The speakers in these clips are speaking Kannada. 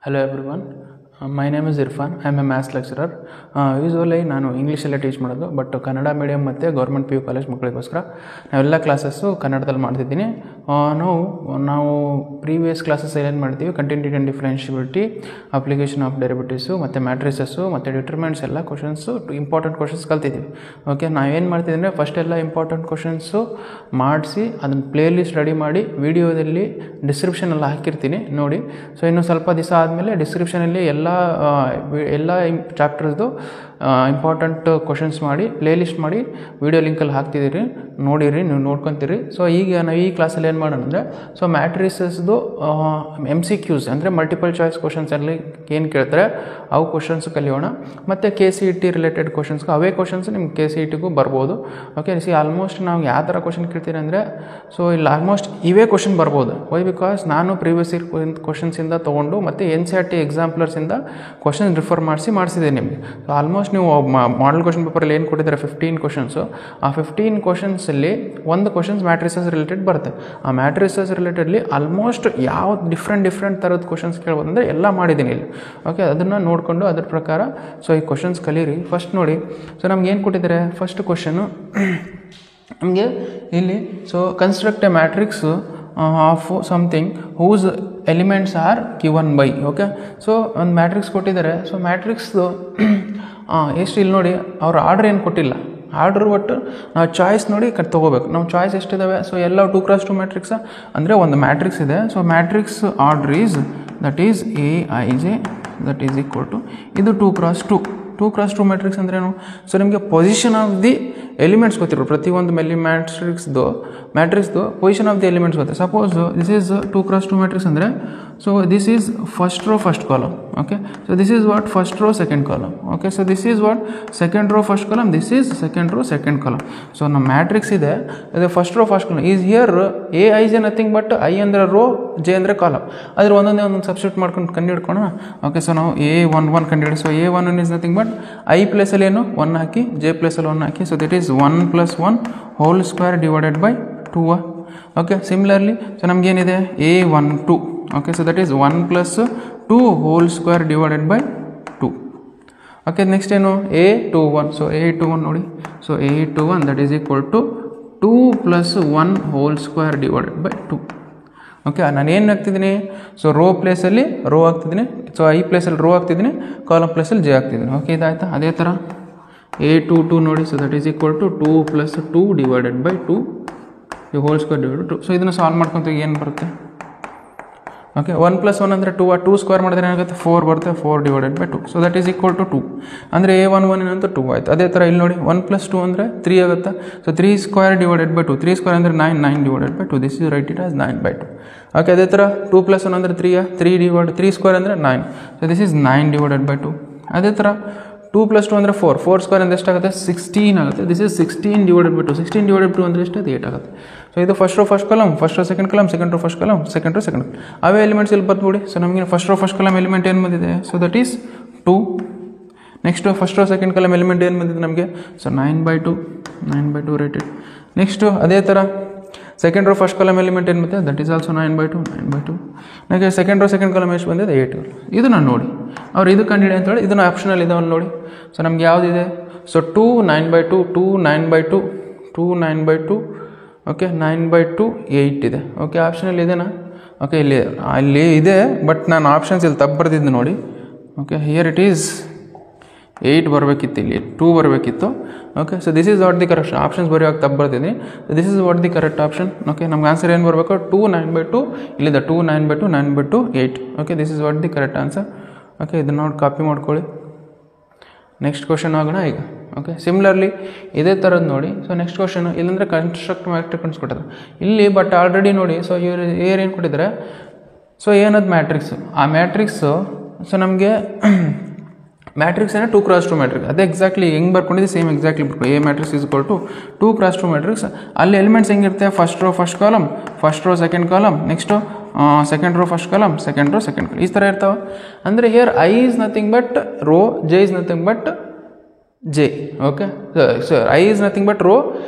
Hello everyone. My name is Irfan. I am a maths lecturer. Usually ನಾನು ಇಂಗ್ಲೀಷಲ್ಲೇ ಟೀಚ್ ಮಾಡೋದು, ಬಟ್ ಕನ್ನಡ ಮೀಡಿಯಮ್ ಮತ್ತು ಗೌರ್ಮೆಂಟ್ PU ಕಾಲೇಜ್ ಮಕ್ಕಳಿಗೋಸ್ಕರ ನಾವೆಲ್ಲ ಕ್ಲಾಸಸ್ಸು ಕನ್ನಡದಲ್ಲಿ ಮಾಡ್ತಿದ್ದೀನಿ. ನಾವು ಪ್ರೀವಿಯಸ್ ಕ್ಲಾಸಸ್ ಏನೇನು ಮಾಡ್ತೀವಿ, continuity and differentiability, application of derivatives ಮತ್ತು ಮ್ಯಾಟ್ರಿಸಸ್ಸು ಮತ್ತು ಡಿಟರ್ಮಿನೆಂಟ್ಸ್ ಎಲ್ಲ ಕ್ವಶನ್ಸು ಇಂಪಾರ್ಟೆಂಟ್ ಕ್ವಶನ್ಸ್ ಕಲ್ತಿದ್ದೀವಿ. ಓಕೆ, ನಾವೇನು ಮಾಡ್ತಿದ್ದೀವಿ ಅಂದರೆ ಫಸ್ಟ್ ಎಲ್ಲ ಇಂಪಾರ್ಟೆಂಟ್ ಕ್ವಶನ್ಸು ಮಾಡಿಸಿ ಅದನ್ನು ಪ್ಲೇಲಿಸ್ಟ್ ರೆಡಿ ಮಾಡಿ ವಿಡಿಯೋದಲ್ಲಿ ಡಿಸ್ಕ್ರಿಪ್ಷನೆಲ್ಲ ಹಾಕಿರ್ತೀನಿ ನೋಡಿ. ಸೊ ಇನ್ನು ಸ್ವಲ್ಪ ದಿವಸ ಆದಮೇಲೆ ಡಿಸ್ಕ್ರಿಪ್ಷನಲ್ಲಿ ಎಲ್ಲ ಚಾಪ್ಟರ್ಸ್ದು ಇಂಪಾರ್ಟೆಂಟ್ ಕ್ವಶನ್ಸ್ ಮಾಡಿ ಪ್ಲೇಲಿಸ್ಟ್ ಮಾಡಿ ವಿಡಿಯೋ ಲಿಂಕಲ್ಲಿ ಹಾಕ್ತಿದ್ದೀರಿ, ನೋಡಿರಿ, ನೀವು ನೋಡ್ಕೊತೀರಿ. ಸೊ ಈಗ ನಾವು ಈ ಕ್ಲಾಸಲ್ಲಿ ಏನು ಮಾಡೋಣ ಅಂದರೆ, ಸೊ ಮ್ಯಾಟ್ರಿಸಸ್ದು MCQs ಅಂದರೆ ಮಲ್ಟಿಪಲ್ ಚಾಯ್ಸ್ ಕ್ವಶನ್ಸಲ್ಲಿ ಏನು ಕೇಳ್ತಾರೆ ಅವು ಕ್ವಶನ್ಸ್ ಕಲಿಯೋಣ. ಮತ್ತು KCET ರಿಲೇಟೆಡ್ ಕ್ವಶನ್ಸ್ಗೂ ಅವೇ ಕ್ವಶನ್ಸ್ ನಿಮ್ಗೆ KCETಗೂ ಬರ್ಬೋದು. ಓಕೆ, ಆಲ್ಮೋಸ್ಟ್ ನಾವು ಯಾವ ಥರ ಕ್ವಶನ್ ಕೇಳ್ತೀನಿ ಅಂದರೆ, ಸೊ ಇಲ್ಲಿ ಆಲ್ಮೋಸ್ಟ್ ಇವೇ ಕ್ವಶನ್ ಬರ್ಬೋದು. ವೈ ಬಿಕಾಸ್ ನಾನು ಪ್ರೀವಿಯಸ್ ಇಯರ್ ಕ್ವಶನ್ಸಿಂದ ತೊಗೊಂಡು ಮತ್ತು NCERT ಎಕ್ಸಾಂಪ್ಲರ್ಸಿಂದ ಕ್ವಶನ್ ರಿಫರ್ ಮಾಡಿಸಿದ್ದೀನಿ ನಿಮಗೆ. ಸೊ ಆಲ್ಮೋಸ್ಟ್ ನೀವು ಮಾಡಲ್ ಕ್ವಶನ್ ಪೇಪರಲ್ಲಿ ಏನು ಕೊಟ್ಟಿದ್ದಾರೆ 15 ಕ್ವಶನ್ಸು, ಆ 15 ಕ್ವಶನ್ಸಲ್ಲಿ ಒಂದು ಕ್ವಶನ್ಸ್ ಮ್ಯಾಟ್ರಿಸಸ್ ರಿಲೇಟೆಡ್ ಬರುತ್ತೆ. ಆ ಮ್ಯಾಟ್ರಿಸಸ್ ರಿಲೇಟೆಡ್ಲಿ ಆಲ್ಮೋಸ್ಟ್ ಯಾವ ಡಿಫ್ರೆಂಟ್ ಥರದ ಕ್ವಶನ್ಸ್ ಕೇಳ್ಬೋದು ಅಂದರೆ ಎಲ್ಲ ಮಾಡಿದ್ದೀನಿ ಇಲ್ಲಿ. ಓಕೆ, ಅದನ್ನು ನೋಡಿಕೊಂಡು ಅದ್ರ ಪ್ರಕಾರ ಸೊ ಈ ಕ್ವಶನ್ಸ್ ಕಲೀರಿ. ಫಸ್ಟ್ ನೋಡಿ, ಸೊ ನಮ್ಗೆ ಏನು ಕೊಟ್ಟಿದ್ದಾರೆ ಫಸ್ಟ್ ಕ್ವಶನು ನಮಗೆ ಇಲ್ಲಿ. So construct a matrix of something whose elements are given by. Okay, so ಒಂದು ಮ್ಯಾಟ್ರಿಕ್ಸ್ ಕೊಟ್ಟಿದ್ದಾರೆ. ಸೊ ಮ್ಯಾಟ್ರಿಕ್ಸ್ದು ಎಷ್ಟು ಇಲ್ಲಿ ನೋಡಿ, ಅವ್ರು ಆರ್ಡ್ರ್ ಏನು ಕೊಟ್ಟಿಲ್ಲ. ಆರ್ಡ್ರ್ ಒಟ್ಟು ನಾವು ಚಾಯ್ಸ್ ನೋಡಿ ತೊಗೋಬೇಕು. ನಾವು ಚಾಯ್ಸ್ ಎಷ್ಟಿದ್ದಾವೆ, ಸೊ ಎಲ್ಲ 2x2 ಮ್ಯಾಟ್ರಿಕ್ಸ ಅಂದರೆ ಒಂದು ಮ್ಯಾಟ್ರಿಕ್ಸ್ ಇದೆ. So matrix order is that is Aij that is equal to ಇದು 2x2. 2x2 ಮ್ಯಾಟ್ರಿಕ್ಸ್ ಅಂದ್ರೇನು? ಸೊ ನಿಮಗೆ ಪೊಸಿಷನ್ ಆಫ್ ದಿ ಎಲಿಮೆಂಟ್ಸ್ ಗೊತ್ತಿರೋರು, ಪ್ರತಿಯೊಂದು ಮ್ಯಾಟ್ರಿಕ್ಸ್ದು ಪೊಸಿಷನ್ ಆಫ್ ದಿ ಎಲಿಮೆಂಟ್ಸ್ ಗೊತ್ತೆ. Suppose this is 2x2 matrix ಅಂದರೆ, so this is first row first column. Okay, so this is what first row second column. Okay, so this is what second row first column, this is second row second column. So ನಮ್ಮ ಮ್ಯಾಟ್ರಿಕ್ಸ್ ಇದೆ, ಇದು first row first column is here. Aij nothing but I ಅಂದರೆ ರೋ, J ಅಂದರೆ ಕಾಲಮ್. ಅದ್ರ ಒಂದೊಂದು ಸಬ್ಸ್ಟಿಟ್ಯೂಟ್ ಮಾಡ್ಕೊಂಡು ಕಂಡುಹಿಡ್ಕೋಣ. ಓಕೆ, ಸೊ ನಾವು A11 ಕಂಡುಹಿಡಿ. So A11 is nothing but I ಪ್ಲೇಸಲ್ಲಿ ಏನು 1 ಹಾಕಿ, J ಪ್ಲೇಸಲ್ಲಿ 1 ಹಾಕಿ. So that is 1 + 1 whole square divided by 2. Okay, similarly so ನಮಗೇನಿದೆ A12. Okay, so that is 1 + 2 whole square divided by 2. Okay, next ಏನು A21. ಸೊ A21 ನೋಡಿ, so A21 that is equal to 2 + 1 whole square divided by 2. Okay, ನಾನು ಏನು ಹಾಕ್ತಿದ್ದೀನಿ, ಸೊ ರೋ ಪ್ಲೇಸಲ್ಲಿ ರೋ ಹಾಕ್ತಿದ್ದೀನಿ, ಸೊ I ಪ್ಲೇಸಲ್ಲಿ ರೋ ಹಾಕ್ತಿದ್ದೀನಿ, ಕಾಲಮ್ ಪ್ಲೇಸಲ್ಲಿ J ಹಾಕ್ತಿದ್ದೀನಿ. ಓಕೆ, ಇದಾಯ್ತಾ? ಅದೇ ಥರ A22 ನೋಡಿ, so that is equal to 2 + 2 divided by 2 ಈ ಹೋಲ್ ಸ್ಕ್ವೇರ್ ಡಿವೈಡೆಡ್ 2. ಸೊ ಇದನ್ನು ಸಾಲ್ವ್ ಮಾಡ್ಕೊತೀವಿ, ಏನು ಬರುತ್ತೆ? ಓಕೆ, 1 + 1 ಅಂದರೆ 2, ಆ 2 ಸ್ಕ್ವೇರ್ ಮಾಡಿದ್ರೆ ಏನಾಗುತ್ತೆ 4 ಬರುತ್ತೆ, 4 divided by 2. So that is equal to 2 ಅಂದರೆ A11 ಏನಂತ 2 ಆಯಿತು. ಅದೇ ಥರ ಇಲ್ಲಿ ನೋಡಿ 1 + 2 ಅಂದರೆ 3 ಆಗುತ್ತೆ. So 3 square divided by 2, 3 square ಅಂದರೆ 9, 9 divided by 2. This is right it as 9/2. Okay, ಅದೇ ಥರ 2 + 1 ಅಂದರೆ 3 ಸ್ಕ್ವೇರ್ ಅಂದರೆ 9. So this is 9 divided by 2. ಅದೇ ಥರ 2 + 2 ಅಂದರೆ 4 ಸ್ಕ್ವೇರ್ ಅಂದರೆ ಎಷ್ಟಾಗುತ್ತೆ 16 ಆಗುತ್ತೆ. This is 16 divided by 2. 16 divided 2 ಅಂದರೆ ಎಷ್ಟು? ಅದು 8 ಆಗುತ್ತೆ. ಸೊ ಇದು first row first column, first row second column, second row first column, second row second column. ಅವೇ ಎಲಿಮೆಂಟ್ಸ್ ಇಲ್ಲಿ ಬರ್ತ್ಬಿಡಿ. ಸೊ ನಮಗೆ first row first column element ಏನು ಬಂದಿದೆ? So that is 2. Next first row second column element ಏನು ಬಂದಿದೆ ನಮಗೆ? ಸೊ 9/2 ರೇಟೆಡ್. ನೆಕ್ಸ್ಟು ಅದೇ ಥರ second row first column element ಏನು ಬಂದಿದೆ? That is also 9/2. Next second row second column ಎಷ್ಟು ಬಂದಿದೆ? 8. ಇದನ್ನು ನೋಡಿ, ಅವ್ರು ಇದು ಕಂಡಿಡಿ ಅಂತೇಳಿ ಇದನ್ನು ಆಪ್ಷನಲ್ಲಿ ಇದಾವಲ್ಲಿ ನೋಡಿ. ಸೊ ನಮ್ಗೆ ಯಾವುದಿದೆ? ಸೊ 2 9/2, 2 9/2, 2 9/2. ಓಕೆ, 9/2 8 ಇದೆ. ಓಕೆ, ಆಪ್ಷನಲ್ಲಿ ಇದೆನಾ? ಓಕೆ, ಇಲ್ಲಿ ಇದೆ, ಬಟ್ ನಾನು ಆಪ್ಷನ್ಸ್ ಇಲ್ಲಿ ತಪ್ಪು ಬರ್ತಿದ್ದೆ ನೋಡಿ. ಓಕೆ, ಹಿಯರ್ ಇಟ್ ಈಸ್ 8 ಬರಬೇಕಿತ್ತು, ಇಲ್ಲಿ 2 ಬರಬೇಕಿತ್ತು. Okay, so this is what the correct options ಬರೆಯುವಾಗ ತಪ್ಪು ಬರ್ತೀನಿ. This is what the correct option. Okay, ನಮ್ಗೆ ಆನ್ಸರ್ ಏನು ಬರಬೇಕು? 2 9/2 ಇಲ್ಲಿದೆ, 2 9/2 9/2 8. Okay, this is what the correct answer. Okay, ಇದನ್ನು ನೋಡಿ ಕಾಪಿ ಮಾಡ್ಕೊಳ್ಳಿ. ನೆಕ್ಸ್ಟ್ ಕ್ವಶನ್ ಆಗೋಣ ಈಗ. ಓಕೆ, ಸಿಮಿಲರ್ಲಿ ಇದೇ ಥರದ್ದು ನೋಡಿ. ಸೊ ನೆಕ್ಸ್ಟ್ ಕ್ವಶನು ಇಲ್ಲಂದರೆ ಕನ್ಸ್ಟ್ರಕ್ಟ್ ಮ್ಯಾಟ್ರಿಕ್ಸ್ ಕೊಟ್ಟಿದ್ದಾರೆ ಇಲ್ಲಿ, ಬಟ್ ಆಲ್ರೆಡಿ ನೋಡಿ. ಸೊ ಇವರು ಏನು ಕೊಟ್ಟಿದ್ದಾರೆ? ಸೊ ಏನದು ಮ್ಯಾಟ್ರಿಕ್ಸು, ಆ ಮ್ಯಾಟ್ರಿಕ್ಸು ಸೊ ನಮಗೆ ಮ್ಯಾಟ್ರಿಕ್ಸ್ ಏನೇ 2x2 ಮ್ಯಾಟ್ರಿಕ್ಸ್. ಅದೇ ಎಕ್ಸಾಕ್ಟ್ಲಿ ಹೆಂಗೆ ಬರ್ಕೊಂಡಿದ್ದು ಸೇಮ್ ಎಕ್ಸಾಕ್ಟ್ಲಿ ಬರ್ಕೊಂಡು A matrix is equal to 2x2 matrix. ಅಲ್ಲಿ ಎಲಿಮೆಂಟ್ಸ್ ಹೆಂಗಿರುತ್ತೆ? First row first column, first row second column, next second row first column, second row second column, ಈ ಥರ ಇರ್ತಾವೆ. ಅಂದರೆ here I is nothing but row, J is nothing but J. Okay, sir I is nothing but row,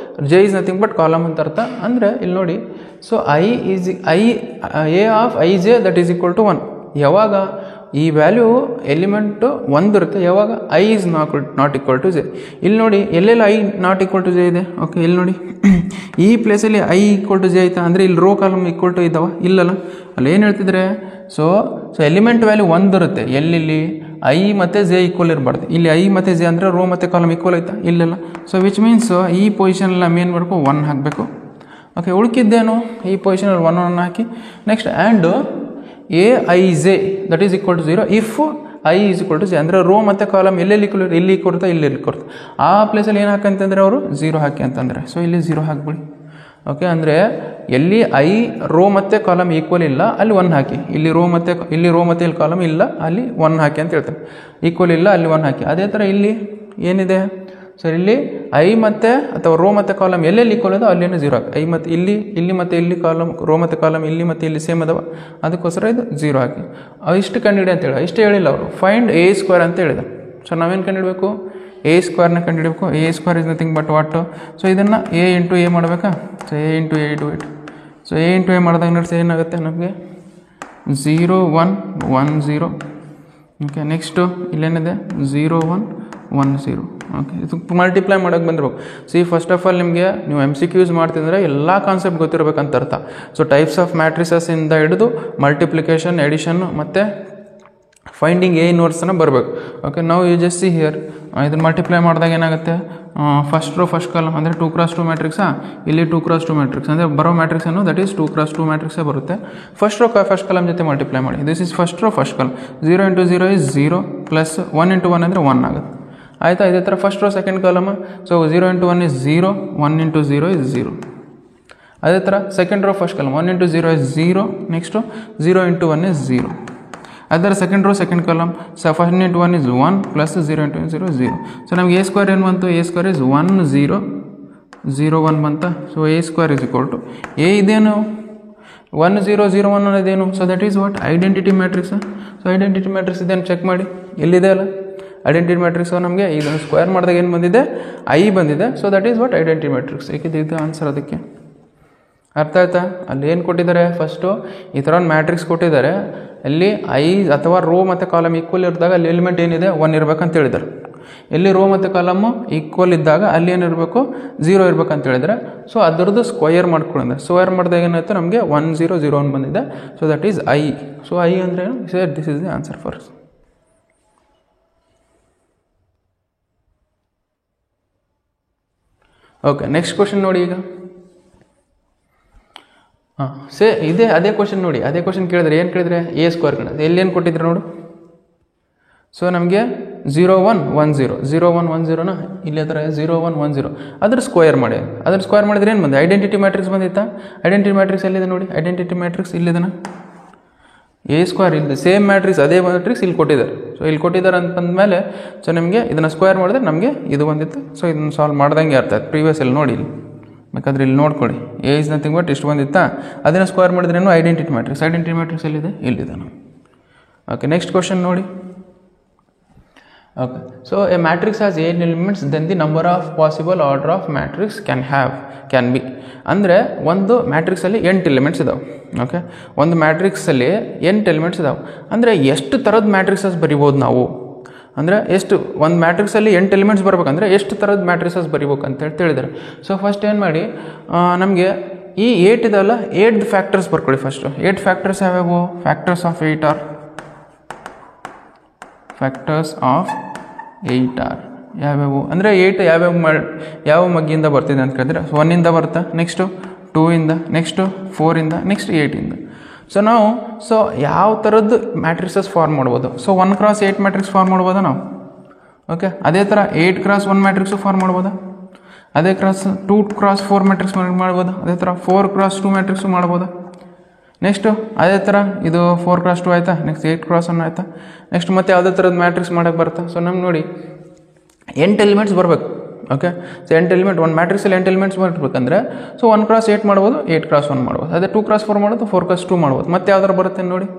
J is nothing but column ಅಂತ ಅರ್ಥ. ಅಂದರೆ ಇಲ್ಲಿ ನೋಡಿ, so A of Ij that is equal to 1. ಯಾವಾಗ ಈ ವ್ಯಾಲ್ಯೂ ಎಲಿಮೆಂಟು 1 ಇರುತ್ತೆ ಯಾವಾಗ i is not equal to j. ಇಲ್ಲಿ ನೋಡಿ ಎಲ್ಲೆಲ್ಲ i not equal to j ಇದೆ. ಓಕೆ, ಇಲ್ಲಿ ನೋಡಿ ಈ ಪ್ಲೇಸಲ್ಲಿ ಐ ಈಕ್ವಲ್ ಟು ಜೆ ಆಯ್ತಾ, ಅಂದರೆ ಇಲ್ಲಿ ರೋ ಕಾಲಮ್ ಈಕ್ವಲ್ ಟು ಇದ್ದಾವ, ಇಲ್ಲಲ್ಲ. ಅಲ್ಲಿ ಏನು ಹೇಳ್ತಿದ್ರೆ, ಸೊ ಎಲಿಮೆಂಟ್ ವ್ಯಾಲ್ಯೂ 1 ಇರುತ್ತೆ ಎಲ್ಲಿ ಐ ಮತ್ತು ಜೆ ಈಕ್ವಲ್ ಇರಬಾರ್ದು. ಇಲ್ಲಿ ಐ ಮತ್ತು ಜೆ ಅಂದರೆ ರೋ ಮತ್ತು ಕಾಲಮ್ ಈಕ್ವಲ್ ಆಯ್ತಾ, ಇಲ್ಲಲ್ಲ. ಸೊ ವಿಚ್ ಮೀನ್ಸ್ ಈ ಪೊಸಿಷನಲ್ಲಿ ನಾವು ಏನು ಮಾಡಬೇಕು, 1 ಹಾಕಬೇಕು. ಓಕೆ, ಉಳ್ಕಿದ್ದೇನು ಈ ಪೊಸಿಷನಲ್ಲಿ 1 ಹಾಕಿ next and A I J that is equal to 0 if I is equal to J. ಅಂದರೆ ರೋ ಮತ್ತು ಕಾಲಮ್ ಎಲ್ಲೆಲ್ಲಿ ಈಕ್ವಲ್, ಇಲ್ಲಿ ಕೊಡ್ತಾ ಇಲ್ಲಿ ಕೊಡ್ತಾ, ಆ ಪ್ಲೇಸಲ್ಲಿ ಏನು ಹಾಕಂತಂದರೆ ಅವರು 0 ಹಾಕಿ ಅಂತಂದರೆ, ಸೊ ಇಲ್ಲಿ 0 ಹಾಕ್ಬಿಡಿ. ಓಕೆ, ಅಂದರೆ ಎಲ್ಲಿ ಐ ರೋ ಮತ್ತು ಕಾಲಮ್ ಈಕ್ವಲ್ ಇಲ್ಲ ಅಲ್ಲಿ 1 ಹಾಕಿ, ಇಲ್ಲಿ ರೋ ಮತ್ತು ಇಲ್ಲಿ ಕಾಲಮ್ ಇಲ್ಲ ಅಲ್ಲಿ 1 ಹಾಕಿ ಅಂತ ಹೇಳ್ತಾರೆ. ಈಕ್ವಲ್ ಇಲ್ಲ ಅಲ್ಲಿ 1 ಹಾಕಿ. ಅದೇ ಥರ ಇಲ್ಲಿ ಏನಿದೆ ಸರ್, ಇಲ್ಲಿ ಐ ಮತ್ತು ಅಥವಾ ರೋ ಮತ್ತು ಕಾಲಮ್ ಎಲ್ಲೆಲ್ಲಿ ಈಕ್ವಲ್ ಇದೆ ಅಲ್ಲೇನು 0 ಹಾಕಿ. ಐ ಮತ್ತು ಇಲ್ಲಿ ಮತ್ತು ಇಲ್ಲಿ ಕಾಲಮ್, ರೋ ಮತ್ತು ಕಾಲಮ್ ಇಲ್ಲಿ ಮತ್ತು ಇಲ್ಲಿ ಸೇಮ್ ಅದಾವ, ಅದಕ್ಕೋಸ್ಕರ ಇದು 0 ಹಾಕಿ. ಇಷ್ಟು ಕಂಡುಹಿಡಿ ಅಂತ ಹೇಳಿ, ಇಷ್ಟೇ ಹೇಳಿಲ್ಲ ಅವರು, ಫೈಂಡ್ ಎ ಸ್ಕ್ವೇರ್ ಅಂತ ಹೇಳಿದೆ. ಸೊ ನಾವೇನು ಕಂಡುಹಿಡಬೇಕು, ಎ ಸ್ಕ್ವೇರ್ನ ಕಂಡುಹಿಡಬೇಕು. A square is nothing but what, so ಇದನ್ನು ಎ ಇಂಟು ಎ ಮಾಡಬೇಕಾ, so A into A do it. So A into A ಮಾಡಿದಾಗ ನೋಡಿಸಿ ಏನಾಗುತ್ತೆ ನಮಗೆ 0 1 1 0. ಓಕೆ, ನೆಕ್ಸ್ಟು ಇಲ್ಲೇನಿದೆ 0 1 1 0. ಓಕೆ, ಇದು ಮಲ್ಟಿಪ್ಲೈ ಮಾಡೋಕ್ಕೆ ಬಂದಿರ್ಬೇಕು. ಸಿ ಫಸ್ಟ್ ಆಫ್ ಆಲ್ ನಿಮಗೆ ನೀವು MCQs ಮಾಡ್ತಿದ್ರೆ ಎಲ್ಲ ಕಾನ್ಸೆಪ್ಟ್ ಗೊತ್ತಿರಬೇಕಂತ ಅರ್ಥ. ಸೊ ಟೈಪ್ಸ್ ಆಫ್ ಮ್ಯಾಟ್ರಿಸಸ್ಸಿಂದ ಹಿಡಿದು ಮಲ್ಟಿಪ್ಲಿಕೇಶನ್, ಎಡಿಷನ್ ಮತ್ತು ಫೈಂಡಿಂಗ್ ಎ ಇನ್ವರ್ಸನ್ನು ಬರಬೇಕು. ಓಕೆ, ನಾವು ಯು ಜಸ್ಟ್ ಸಿ ಹಿಯರ್, ಇದನ್ನು ಮಲ್ಟಿಪ್ಲೈ ಮಾಡಿದಾಗ ಏನಾಗುತ್ತೆ, ಫಸ್ಟ್ ರೋ ಫಸ್ಟ್ ಕಾಲಮ್ ಅಂದರೆ 2x2 ಮ್ಯಾಟ್ರಿಕ್ಸಾ, ಇಲ್ಲಿ 2x2 ಮ್ಯಾಟ್ರಿಕ್ಸ್ ಅಂದರೆ ಬರೋ ಮ್ಯಾಟ್ರಿಕ್ಸ್ ಅನ್ನು ದಟ್ ಈಸ್ 2x2 ಮ್ಯಾಟ್ರಿಕ್ಸೇ ಬರುತ್ತೆ. ಫಸ್ಟ್ ರೋ ಫಸ್ಟ್ ಕಾಲಮ್ ಜೊತೆ ಮಲ್ಟಿಪ್ಲೈ ಮಾಡಿ. This is first row first column. 0 into 0 is 0 plus 1 into 1 ಅಂದರೆ 1 ಆಗುತ್ತೆ. ಆಯಿತಾ, ಇದೇ ಥರ first row second column. So 0 into 1 is 0, 1 into 0 is 0. ಅದೇ ಥರ second row first column, 1 into 0 is 0, next 0 into 1 is 0. ಅದರ second row second column, first into 1 is 1 plus 0 into 0 is 0. So ನಮಗೆ ಎ ಸ್ಕ್ವೇರ್ ಏನು ಬಂತು, ಎ ಸ್ಕ್ವೇರ್ ಇಸ್ 1 0 0 1 ಬಂತ. So A square is equal to A ಇದೇನು 1 0 0 1 ಅನ್ನೋದೇನು, so that is what identity matrix. So identity matrix ಇದೇನು ಚೆಕ್ ಮಾಡಿ, ಎಲ್ಲಿದೆ ಅಲ್ಲ ಐಡೆಂಟಿಟಿ ಮ್ಯಾಟ್ರಿಕ್ಸ್. ನಮಗೆ ಇದನ್ನು ಸ್ಕ್ವೇರ್ ಮಾಡಿದಾಗ ಏನು ಬಂದಿದೆ, ಐ ಬಂದಿದೆ. So that is what identity matrix. ಏಕಿದೆ ಇದು ಆನ್ಸರ್ ಅದಕ್ಕೆ. ಅರ್ಥ ಆಯ್ತಾ? ಅಲ್ಲಿ ಏನು ಕೊಟ್ಟಿದ್ದಾರೆ, ಫಸ್ಟು ಈ ಥರ ಒಂದು ಮ್ಯಾಟ್ರಿಕ್ಸ್ ಕೊಟ್ಟಿದ್ದಾರೆ. ಅಲ್ಲಿ ಐ ಅಥವಾ ರೋ ಮತ್ತು ಕಾಲಮ್ ಈಕ್ವಲ್ ಇದ್ದಾಗ ಅಲ್ಲಿ ಎಲಿಮೆಂಟ್ ಏನಿದೆ 1 ಇರಬೇಕಂತ ಹೇಳಿದ್ದಾರೆ. ಎಲ್ಲಿ ರೋ ಮತ್ತು ಕಾಲಮು ಈಕ್ವಲ್ ಇದ್ದಾಗ ಅಲ್ಲಿ ಏನಿರಬೇಕು 0 ಇರಬೇಕಂತ ಹೇಳಿದರೆ. ಸೊ ಅದರದ್ದು ಸ್ಕ್ವಯರ್ ಮಾಡ್ಕೊಂಡಿದೆ. ಸ್ಕ್ವಯರ್ ಮಾಡಿದಾಗ ಏನಾಯ್ತು ನಮಗೆ 1 0 0 1 ಬಂದಿದೆ. So that is I. So I ಅಂದರೆ this is the answer for. Okay, next question ನೋಡಿ. ಈಗ ಇದೇ ಅದೇ ಕ್ವಶನ್ ನೋಡಿ, ಅದೇ ಕ್ವಶನ್ ಕೇಳಿದ್ರೆ ಏನು ಕೇಳಿದ್ರೆ ಎ ಸ್ಕ್ವೇರ್ ಕೇಳಿದ್ರೆ ಎಲ್ಲಿ ಕೊಟ್ಟಿದ್ರೆ ನೋಡು. ಸೊ ನಮಗೆ 0 1 1 0 0 1 1 0ನ ಇಲ್ಲಿ ಹತ್ರ 0 1 1 0 ಅದ್ರ ಸ್ಕ್ವೇರ್ ಮಾಡಿ. ಅದ್ರ ಸ್ಕ್ವೇರ್ ಮಾಡಿದ್ರೆ ಏನು ಬಂದೆ, ಐಡೆಂಟಿಟಿ ಮ್ಯಾಟ್ರಿಕ್ಸ್ ಬಂದಿತ್ತಾ. ಐಡೆಂಟಿಟಿ ಮ್ಯಾಟ್ರಿಕ್ಸ್ ಎಲ್ಲಿದೆ ನೋಡಿ, ಐಡೆಂಟಿಟಿ ಮ್ಯಾಟ್ರಿಕ್ಸ್ ಇಲ್ಲಿದೆನಾ. ಎ ಸ್ಕ್ವೇರ್ ಇಲ್ಲದೆ ಸೇಮ್ ಮ್ಯಾಟ್ರಿಕ್ಸ್ ಅದೇ ಮ್ಯಾಟ್ರಿಕ್ಸ್ ಇಲ್ಲಿ ಕೊಟ್ಟಿದ್ದಾರೆ. ಸೊ ಇಲ್ಲಿ ಕೊಟ್ಟಿದ್ದಾರೆ ಅಂತಂದಮೇಲೆ ಸೊ ನಿಮಗೆ ಇದನ್ನು ಸ್ಕ್ವೇರ್ ಮಾಡಿದ್ರೆ ನಮಗೆ ಇದು ಬಂದಿತ್ತು. ಸೊ ಇದನ್ನು ಸಾಲ್ವ್ ಮಾಡ್ದಂಗೆ ಅರ್ಥ ಆಯ್ತು. ಪ್ರೀವಿಯಸ್ ಇಲ್ಲಿ ನೋಡಿ, ಇಲ್ಲಿ ಬೇಕಾದ್ರೆ ಇಲ್ಲಿ ನೋಡ್ಕೊಳ್ಳಿ. ಎ ಇಸ್ ನಥಿಂಗ್ ಬಟ್ ಇಷ್ಟು ಬಂದಿತ್ತಾ, ಅದನ್ನು ಸ್ಕ್ವೇರ್ ಮಾಡಿದ್ರೇನು ಐಡೆಂಟಿಟಿ ಮ್ಯಾಟ್ರಿಕ್ಸ್. ಐಡೆಂಟಿಟಿ ಮ್ಯಾಟ್ರಿಕ್ಸ್ ಎಲ್ಲಿದೆ, ಇಲ್ಲಿದೆ ನಾವು. ಓಕೆ, ನೆಕ್ಸ್ಟ್ ಕ್ವಶನ್ ನೋಡಿ. Okay, so A matrix has 8 elements then the number of possible order of matrix can be. ಅಂದರೆ ಒಂದು ಮ್ಯಾಟ್ರಿಕ್ಸಲ್ಲಿ 8 ಎಲಿಮೆಂಟ್ಸ್ ಇದಾವೆ. ಓಕೆ, ಒಂದು ಮ್ಯಾಟ್ರಿಕ್ಸಲ್ಲಿ 8 ಎಲಿಮೆಂಟ್ಸ್ ಇದಾವೆ. ಅಂದರೆ ಎಷ್ಟು ಥರದ ಮ್ಯಾಟ್ರಿಕ್ಸಸ್ ಬರಿಬೋದು ನಾವು, ಅಂದರೆ ಎಷ್ಟು ಒಂದು ಮ್ಯಾಟ್ರಿಕ್ಸಲ್ಲಿ 8 ಎಲಿಮೆಂಟ್ಸ್ ಬರ್ಬೇಕಂದ್ರೆ ಎಷ್ಟು ಥರದ ಮ್ಯಾಟ್ರಿಕ್ಸಸ್ ಬರಿಬೇಕು ಅಂತೇಳಿ ತಿಳಿದಾರೆ. ಸೊ ಫಸ್ಟ್ ಏನು ಮಾಡಿ, ನಮಗೆ ಈ 8 ಇದಲ್ಲ, 8 ಫ್ಯಾಕ್ಟರ್ಸ್ ಬರ್ಕೊಳ್ಳಿ. ಫಸ್ಟು 8 ಫ್ಯಾಕ್ಟರ್ಸ್ ಯಾವ್ಯಾವು, factors of 8 are factors of 8 are ಯಾವ್ಯಾವು ಅಂದರೆ 8 ಯಾವ ಮಗ್ಗಿಂದ ಬರ್ತಿದೆ ಅಂತ ಕೇಳಿದ್ರೆ 1 ಇಂದ ಬರ್ತಾ, ನೆಕ್ಸ್ಟು 2 ಇಂದ, ನೆಕ್ಸ್ಟು 4 ಇಂದ, ನೆಕ್ಸ್ಟ್ 8 ಇಂದ. ಸೊ ನಾವು ಯಾವ ಥರದ್ದು ಮ್ಯಾಟ್ರಿಕ್ಸಸ್ ಫಾರ್ಮ್ ಮಾಡ್ಬೋದು. ಸೊ 1 x 8 ಮ್ಯಾಟ್ರಿಕ್ಸ್ ಫಾರ್ಮ್ ಮಾಡ್ಬೋದಾ ನಾವು. ಓಕೆ, ಅದೇ ಥರ 8 x 1 ಮ್ಯಾಟ್ರಿಕ್ಸು ಫಾರ್ಮ್ ಮಾಡ್ಬೋದಾ. ಅದೇ 2 x 4 ಮ್ಯಾಟ್ರಿಕ್ಸ್ ಮಾಡ್ಬೋದಾ. ಅದೇ ಥರ 4 x 2 ಮ್ಯಾಟ್ರಿಕ್ಸು ಮಾಡ್ಬೋದಾ. ನೆಕ್ಸ್ಟು ಅದೇ ಥರ ಇದು 4 x 2 ಆಯಿತಾ, ನೆಕ್ಸ್ಟ್ 8 x 1 ಆಯಿತಾ. ನೆಕ್ಸ್ಟ್ ಮತ್ತೆ ಯಾವುದೇ ಥರದ ಮ್ಯಾಟ್ರಿಕ್ಸ್ ಮಾಡೋಕ್ಕೆ ಬರುತ್ತಾ. ಸೊ ನಮ್ಗೆ ನೋಡಿ 8 ಎಲಿಮೆಂಟ್ಸ್ ಬರಬೇಕು. ಓಕೆ. ಸೊ 8 ಎಲಿಮೆಂಟ್ ಒಂದು ಮ್ಯಾಟ್ರಿಕ್ಸಲ್ಲಿ 8 ಎಲಿಮೆಂಟ್ಸ್ ಬರಬೇಕಂದ್ರೆ ಸೊ 1x8 ಮಾಡ್ಬೋದು, 8x1 ಮಾಡ್ಬೋದು. ಅದೇ 2x4 ಮಾಡೋದು, 4x2 ಮಾಡ್ಬೋದು. ಮತ್ತೆ ಯಾವ್ದಾರು ಬರುತ್ತೆ ನೋಡಿ.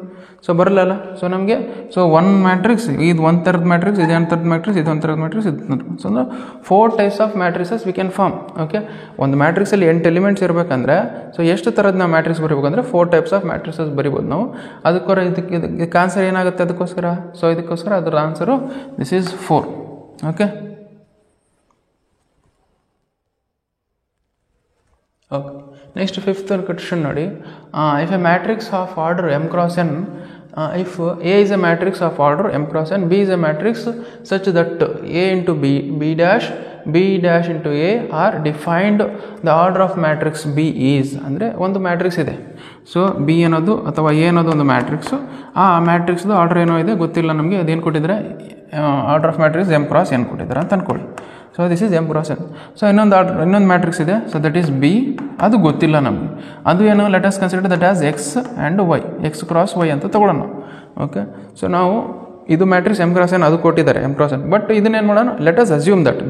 ಸೊ ಬರಲ್ಲ. ಸೊ ನಮಗೆ ಸೊ ಒಂದು ಮ್ಯಾಟ್ರಿಕ್ಸ್ ಇದು ಒಂದು ಥರದ ಮ್ಯಾಟ್ರಿಕ್ಸ್, ಇದು ಒಂದು ಥರದ ಮ್ಯಾಟ್ರಿಕ್ಸ್, ಇದು ಒಂದು ಥರದ ಮ್ಯಾಟ್ರಿಕ್ಸ್, ಇದು so 4 types of matrices we can form. Okay. ಒಂದು ಮ್ಯಾಟ್ರಿಕ್ಸಲ್ಲಿ 8 ಎಲಿಮೆಂಟ್ಸ್ ಇರಬೇಕಂದ್ರೆ ಸೊ ಎಷ್ಟು ಥರದ ನಾವು ಮ್ಯಾಟ್ರಿಕ್ಸ್ ಬರೀಬೇಕಂದ್ರೆ 4 ಟೈಪ್ಸ್ ಆಫ್ ಮ್ಯಾಟ್ರಿಸಸ್ ಬರಿಬೋದು ನಾವು. ಅದಕ್ಕೋಸ್ಕರ ಇದಕ್ಕೆ ಆನ್ಸರ್ ಏನಾಗುತ್ತೆ ಅದಕ್ಕೋಸ್ಕರ. ಸೊ ಇದಕ್ಕೋಸ್ಕರ ಅದರ answer this is 4. Okay. Okay. Next fifth question ನೋಡಿ. If A matrix of order m cross n, if A is a matrix of order m cross n, B is a matrix such that A into B, B dash into A are defined, the order of matrix B is ಅಂದರೆ ಒಂದು ಮ್ಯಾಟ್ರಿಕ್ಸ್ ಇದೆ. ಸೊ ಬಿ ಅನ್ನೋದು ಅಥವಾ ಎ ಅನ್ನೋದು ಒಂದು ಮ್ಯಾಟ್ರಿಕ್ಸು. ಆ ಮ್ಯಾಟ್ರಿಕ್ಸ್ದು ಆರ್ಡರ್ ಏನೋ ಇದೆ ಗೊತ್ತಿಲ್ಲ ನಮಗೆ. ಅದೇನು ಕೊಟ್ಟಿದ್ದಾರೆ, order of matrix m cross n ಕೊಟ್ಟಿದ್ದಾರೆ ಅಂತ ಅಂದ್ಕೊಳ್ಳಿ. So this is m cross n. So ಇನ್ನೊಂದು ಮ್ಯಾಟ್ರಿಕ್ಸ್ ಇದೆ. ಸೊ ದಟ್ ಈಸ್ ಬಿ, ಅದು ಗೊತ್ತಿಲ್ಲ ನಮಗೆ. ಅದು ಏನು, let us consider that as x and y, x cross Y ಅಂತ ತೊಗೊಳ್ಳೋಣ. ಓಕೆ. ಸೊ ನಾವು ಇದು ಮ್ಯಾಟ್ರಿಕ್ಸ್ m cross n ಅದು ಕೊಟ್ಟಿದ್ದಾರೆ m cross n. ಬಟ್ ಇದನ್ನೇನು ಮಾಡೋಣ, let us assume that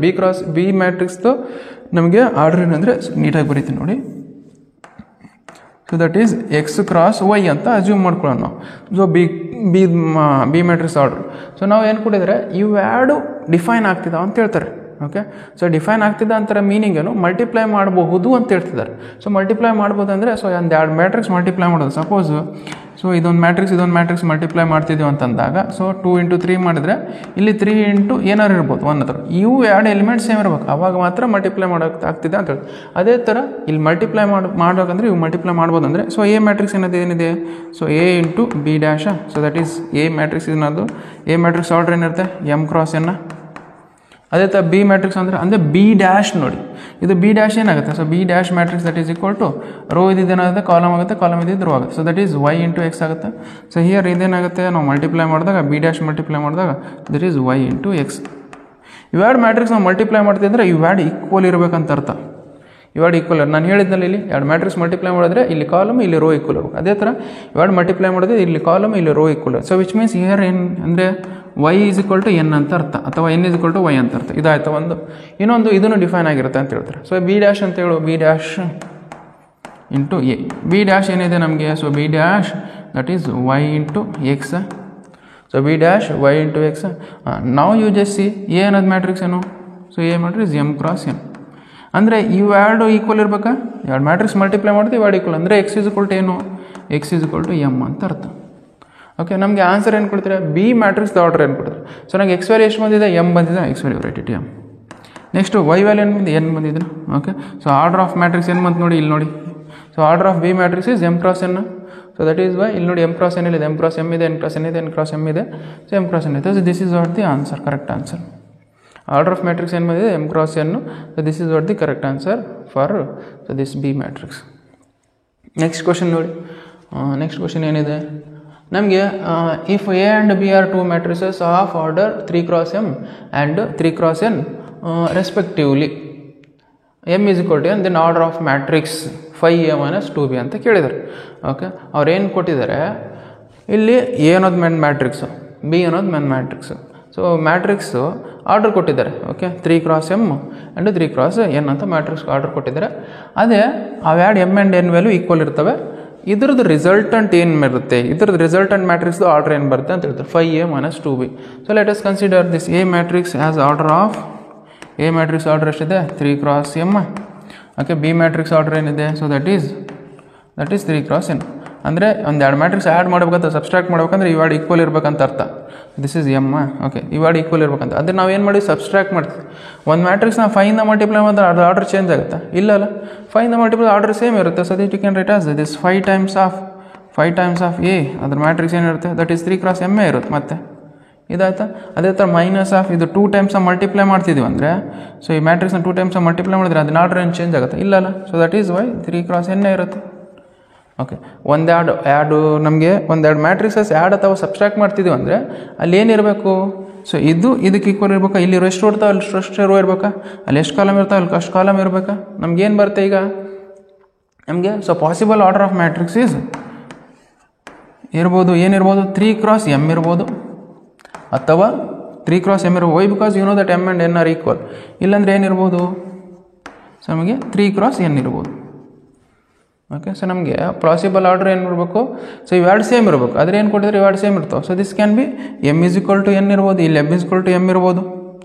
B ಮ್ಯಾಟ್ರಿಕ್ಸ್ದು ನಮಗೆ ಆರ್ಡರ್ ಏನಂದರೆ ನೀಟಾಗಿ ಬರೀತೀನಿ ನೋಡಿ. So that is X cross Y ಅಂತ ಅಸ್ಯೂಮ್ ಮಾಡ್ಕೊಳ್ಳೋಣ ನಾವು. So B matrix order. So ನಾವು ಏನು ಕೊಟ್ಟಿದ್ದಾರೆ, ಇವೆರಡು ಡಿಫೈನ್ ಆಗ್ತಿದ್ದಾವೆ ಅಂತ ಹೇಳ್ತಾರೆ. ಓಕೆ. ಸೊ ಡಿಫೈನ್ ಆಗ್ತಿದ್ದ ಅಂತಾರೆ ಮೀನಿಂಗ್ ಏನು, ಮಲ್ಟಿಪ್ಲೈ ಮಾಡಬಹುದು ಅಂತ ಹೇಳ್ತಿದ್ದಾರೆ. ಸೊ ಮಲ್ಟಿಪ್ಲೈ ಮಾಡ್ಬೋದು ಅಂದರೆ ಸೊ ಒಂದು ಎರಡು ಮ್ಯಾಟ್ರಿಕ್ಸ್ ಮಲ್ಟಿಪ್ಲೈ ಮಾಡೋದು. ಸಪೋಸ್ ಸೊ ಇದೊಂದು ಮ್ಯಾಟ್ರಿಕ್ಸ್ ಮಲ್ಟಿಪ್ಲೈ ಮಾಡ್ತಿದ್ದೀವಿ ಅಂತಂದಾಗ ಸೊ 2 into 3 ಮಾಡಿದ್ರೆ ಇಲ್ಲಿ 3 into ಏನಾರು ಇರ್ಬೋದು 1 ಹತ್ರ. ಇವು ಎರಡು ಎಲಿಮೆಂಟ್ಸ್ ಸೇಮ್ ಇರ್ಬೇಕು, ಅವಾಗ ಮಾತ್ರ ಮಲ್ಟಿಪ್ಲೈ ಮಾಡೋಕೆ ಆಗ್ತಿದೆ ಅಂತ ಹೇಳಿ. ಅದೇ ಥರ ಇಲ್ಲಿ ಮಲ್ಟಿಪ್ಲೈ ಮಾಡೋಕಂದ್ರೆ ಇವು ಮಲ್ಟಿಪ್ಲೈ ಮಾಡ್ಬೋದು ಅಂದರೆ ಸೊ ಎ ಮ್ಯಾಟ್ರಿಕ್ಸ್ ಏನಿದೆ, so A into B dash. So that is A matrix ಏನದು, ಎ ಮ್ಯಾಟ್ರಿಕ್ಸ್ ಆರ್ಡರ್ ಏನಿರುತ್ತೆ m cross n. ಅದೇ ಥರ ಬಿ ಮ್ಯಾಟ್ರಿಕ್ಸ್ ಅಂದರೆ ಬಿ ಡ್ಯಾಶ್ ನೋಡಿ, ಇದು ಬಿ ಡ್ಯಾಶ್ ಏನಾಗುತ್ತೆ. So B dash matrix that is equal to row ಇದೇನಾಗುತ್ತೆ ಕಾಲಮ್ ಆಗುತ್ತೆ, ಕಾಲಮ್ ಇದ್ದಿದ್ದು ರೋ ಆಗುತ್ತೆ. So that is Y into X ಆಗುತ್ತೆ. ಸೊ ಹಿಯರ್ ಇದೇನಾಗುತ್ತೆ, ನಾವು ಮಲ್ಟಿಪ್ಲೈ ಮಾಡಿದಾಗ ಬಿ ಡ್ಯಾಶ್ ಮಲ್ಟಿಪ್ಲೈ ಮಾಡಿದಾಗ that is Y into x. ಇವೆರಡು ಮ್ಯಾಟ್ರಿಕ್ಸ್ ನಾವು ಮಲ್ಟಿಪ್ಲೈ ಮಾಡ್ತಿದ್ರೆ ಇವೆರಡು ಈಕ್ವಲ್ ಇರಬೇಕಂತ ಅರ್ಥ. ಇವೆರಡು ಈಕ್ವಲ್, ನಾನು ಹೇಳಿದ್ನಲ್ಲಿ ಇಲ್ಲಿ ಎರಡು ಮ್ಯಾಟ್ರಿಕ್ಸ್ ಮಲ್ಟಿಪ್ಲೈ ಮಾಡಿದ್ರೆ ಇಲ್ಲಿ ಕಾಲಮ್ ಇಲ್ಲಿ ರೋ ಈಕ್ವಲ್ ಇರಬೇಕು. ಅದೇ ಥರ ಇವೆರಡು ಮಲ್ಟಿಪ್ಲೈ ಮಾಡಿದ್ರೆ ಇಲ್ಲಿ ಕಾಲಮ್ ಇಲ್ಲಿ row equal. So which means here ಏನು ಅಂದರೆ y is equal to n ಅಂತ ಅರ್ಥ, ಅಥವಾ n is equal to y ಅಂತ ಅರ್ಥ. ಇದಾಯ್ತು ಒಂದು. ಇನ್ನೊಂದು ಇದನ್ನು ಡಿಫೈನ್ ಆಗಿರುತ್ತೆ ಅಂತ ಹೇಳ್ತಾರೆ. ಸೊ ಬಿ ಡ್ಯಾಶ್ ಅಂತ ಹೇಳು, B dash into A. B dash ಏನಿದೆ ನಮಗೆ, so B dash that is Y into x. So B dash y into x. ನಾವು ಯು ಜಸ್ಟ್ ಸಿ ಎ ಅನ್ನೋದು ಮ್ಯಾಟ್ರಿಕ್ಸ್ ಏನು, so A matrix m cross n. ಅಂದರೆ ಇವೆರಡು ಈಕ್ವಲ್ ಇರ್ಬೇಕಾ, ಎರಡು ಮ್ಯಾಟ್ರಿಕ್ಸ್ ಮಲ್ಟಿಪ್ಲೈ ಮಾಡಿದ್ರೆ ಇವೆರಡು ಈಕ್ವಲ್ ಅಂದರೆ ಎಕ್ಸ್ ಈಸ್ ಈಕ್ವಲ್ ಟು ಏನು, x is equal to m ಅಂತ ಅರ್ಥ. ಓಕೆ. ನಮಗೆ ಆನ್ಸರ್ ಏನು ಕೊಡ್ತಾರೆ, ಬಿ ಮ್ಯಾಟ್ರಿಕ್ಸ್ ಆರ್ಡರ್ ಏನು ಕೊಡ್ತಾರೆ. ಸೊ ನನಗೆ ಎಕ್ಸ್ ವ್ಯಾಲ್ಯೂ ಎಷ್ಟು ಬಂದಿದೆ, ಎಮ್ ಬಂದಿದೆ, x value write it m. Next y value ಏನು ಬಂದಿದೆ, ಎನ್ ಬಂದಿದೆ. Okay. So order of matrix ಏನು ಬಂತು ನೋಡಿ ಇಲ್ಲಿ ನೋಡಿ. So order of B matrix is m cross n. So that is y ಇಲ್ಲಿ ನೋಡಿ m cross n ಇದೆ, m cross m ಇದೆ, n cross n ಇದೆ, n cross m ಇದೆ, ಸೊ m cross n ಇದೆ. So this is what the answer, correct answer. Order of matrix ಏನು ಬಂದಿದೆ, m cross n. So this is what the correct answer for so this B matrix. Next question ನೋಡಿ. ನೆಕ್ಸ್ಟ್ ಕ್ವಶನ್ ಏನಿದೆ ನಮಗೆ, if A and B are two matrices of order 3 cross m and 3 cross n respectively, m is equal to n, then order of matrix 5a - 2b ಅಂತ ಕೇಳಿದ್ದಾರೆ. ಓಕೆ. ಅವ್ರೇನು ಕೊಟ್ಟಿದ್ದಾರೆ ಇಲ್ಲಿ, ಎ ಅನ್ನೋದು ಮ್ಯಾಟ್ರಿಕ್ಸು, ಬಿ ಅನ್ನೋದು ಮ್ಯಾಟ್ರಿಕ್ಸು. ಸೊ ಮ್ಯಾಟ್ರಿಕ್ಸು ಆರ್ಡರ್ ಕೊಟ್ಟಿದ್ದಾರೆ. Okay. 3 cross m and 3 cross n ಅಂತ ಮ್ಯಾಟ್ರಿಕ್ಸ್ ಆರ್ಡರ್ ಕೊಟ್ಟಿದ್ದಾರೆ. ಅದೇ ಅವೆರಡು m and n value equal ಇರ್ತವೆ. ಇದ್ರದ್ದು ರಿಸಲ್ಟೆಂಟ್ ಏನು ಬರುತ್ತೆ, ಇದ್ರದ್ದು ರಿಸಲ್ಟೆಂಟ್ ಮ್ಯಾಟ್ರಿಕ್ಸ್ದು ಆರ್ಡರ್ ಏನು ಬರುತ್ತೆ ಅಂತ ಹೇಳ್ತಾರೆ, 5a - 2b. So let us consider this A matrix as order of, A matrix order ಎಷ್ಟಿದೆ 3 cross m. Okay. B matrix order ಏನಿದೆ, so that is 3 cross n. ಅಂದರೆ ಒಂದೆರಡು ಮ್ಯಾಟ್ರಿಕ್ಸ್ ಆ್ಯಡ್ ಮಾಡ್ಬೇಕಂತ ಸಬ್ಸ್ಟ್ರಾಕ್ಟ್ ಮಾಡ್ಬೇಕಂದ್ರೆ ಇವೆರಡು ಈಕ್ವಲ್ ಇರ್ಬೇಕಂತ ಅರ್ಥ. This is M. ಓಕೆ. ಇವೆರಡು ಈಕ್ವಲ್ ಇರ್ಬೇಕಂತ ಅದೇ ನಾವು ಏನು ಮಾಡಿ ಸಬ್ಸ್ಟ್ರಾಕ್ಟ್ ಮಾಡ್ತೀವಿ. ಒಂದು ಮ್ಯಾಟ್ರಿಕ್ಸ್ ನಾವು 5ಇಂದ ಮಲ್ಟಿಪ್ಲೈ ಮಾಡಿದ್ರೆ ಅದು ಆರ್ಡರ್ ಚೇಂಜ್ ಆಗುತ್ತೆ, ಇಲ್ಲ 5ಇಂದ ಮಲ್ಟಿಪ್ಲೈ ಆರ್ಡರ್ ಸೇಮ್ ಇರುತ್ತೆ. So this you can write as this 5 times of A, ಅದ್ರ ಮ್ಯಾಟ್ರಿಕ್ಸ್ ಏನಿರುತ್ತೆ ದಟ್ ಈಸ್ 3 cross m ಇರುತ್ತೆ. ಮತ್ತೆ ಇದಾಯ್ತಾ. ಅದೇ ಥರ ಮೈನಸ್ ಆಫ್ ಇದು 2 times ಮಲ್ಟಿಪ್ಲೈ ಮಾಡ್ತಿದ್ದೀವಿ ಅಂದರೆ, ಸೊ ಈ ಮ್ಯಾಟ್ರಿಕ್ಸ್ನ 2 times ಮಲ್ಟಿಪ್ಲೈ ಮಾಡಿದ್ರೆ ಅದನ್ನ ಆರ್ಡರ್ ಏನು ಚೇಂಜ್ ಆಗುತ್ತೆ, ಇಲ್ಲ. So that is why 3 cross n ಇರುತ್ತೆ. ಓಕೆ. ನಮಗೆ ಒಂದೆರಡು ಮ್ಯಾಟ್ರಿಕ್ಸಸ್ ಆ್ಯಡ್ ಅಥವಾ ಸಬ್ಸ್ಟ್ರಾಕ್ಟ್ ಮಾಡ್ತಿದ್ದೀವಿ ಅಂದರೆ ಅಲ್ಲಿ ಏನಿರಬೇಕು, ಸೊ ಇದಕ್ಕೆ ಈಕ್ವಲ್ ಇರ್ಬೇಕಾ, ಇಲ್ಲಿ ಎಷ್ಟು ಇರ್ತಾವೆ ಅಲ್ಲಿ ಎಷ್ಟು ರೋ ಇರಬೇಕಾ, ಅಲ್ಲಿ ಎಷ್ಟು ಕಾಲಮ್ ಇರ್ತಾವೆ ಅಲ್ಲಿ ಅಷ್ಟು ಕಾಲಮ್ ಇರಬೇಕಾ. ನಮ್ಗೇನು ಬರುತ್ತೆ ಈಗ ನಮಗೆ, so possible order of matrix is ಏನಿರ್ಬೋದು 3 cross m ಇರ್ಬೋದು, ಅಥವಾ 3 cross m ಇರ್ಬೋದು. Why because you know that m and n are equal. ಇಲ್ಲಾಂದರೆ ಏನಿರ್ಬೋದು, ಸೊ ನಮಗೆ 3 cross n ಇರ್ಬೋದು. ಓಕೆ, ಸೊ ನಮಗೆ ಪಾಸಿಬಲ್ ಆರ್ಡರ್ ಏನು ಇರಬೇಕು, ಸೊ ಇವೆರಡು ಸೇಮ್ ಇರಬೇಕು. ಆದರೆ ಏನು ಕೊಟ್ಟಿದ್ರೆ ಇವೆರಡು ಸೇಮ್ ಇರ್ತಾವೆ. So this can be m is equal to n ಇರ್ಬೋದು, ಇಲ್ಲಿ m is equal to m ಇರ್ಬೋದು.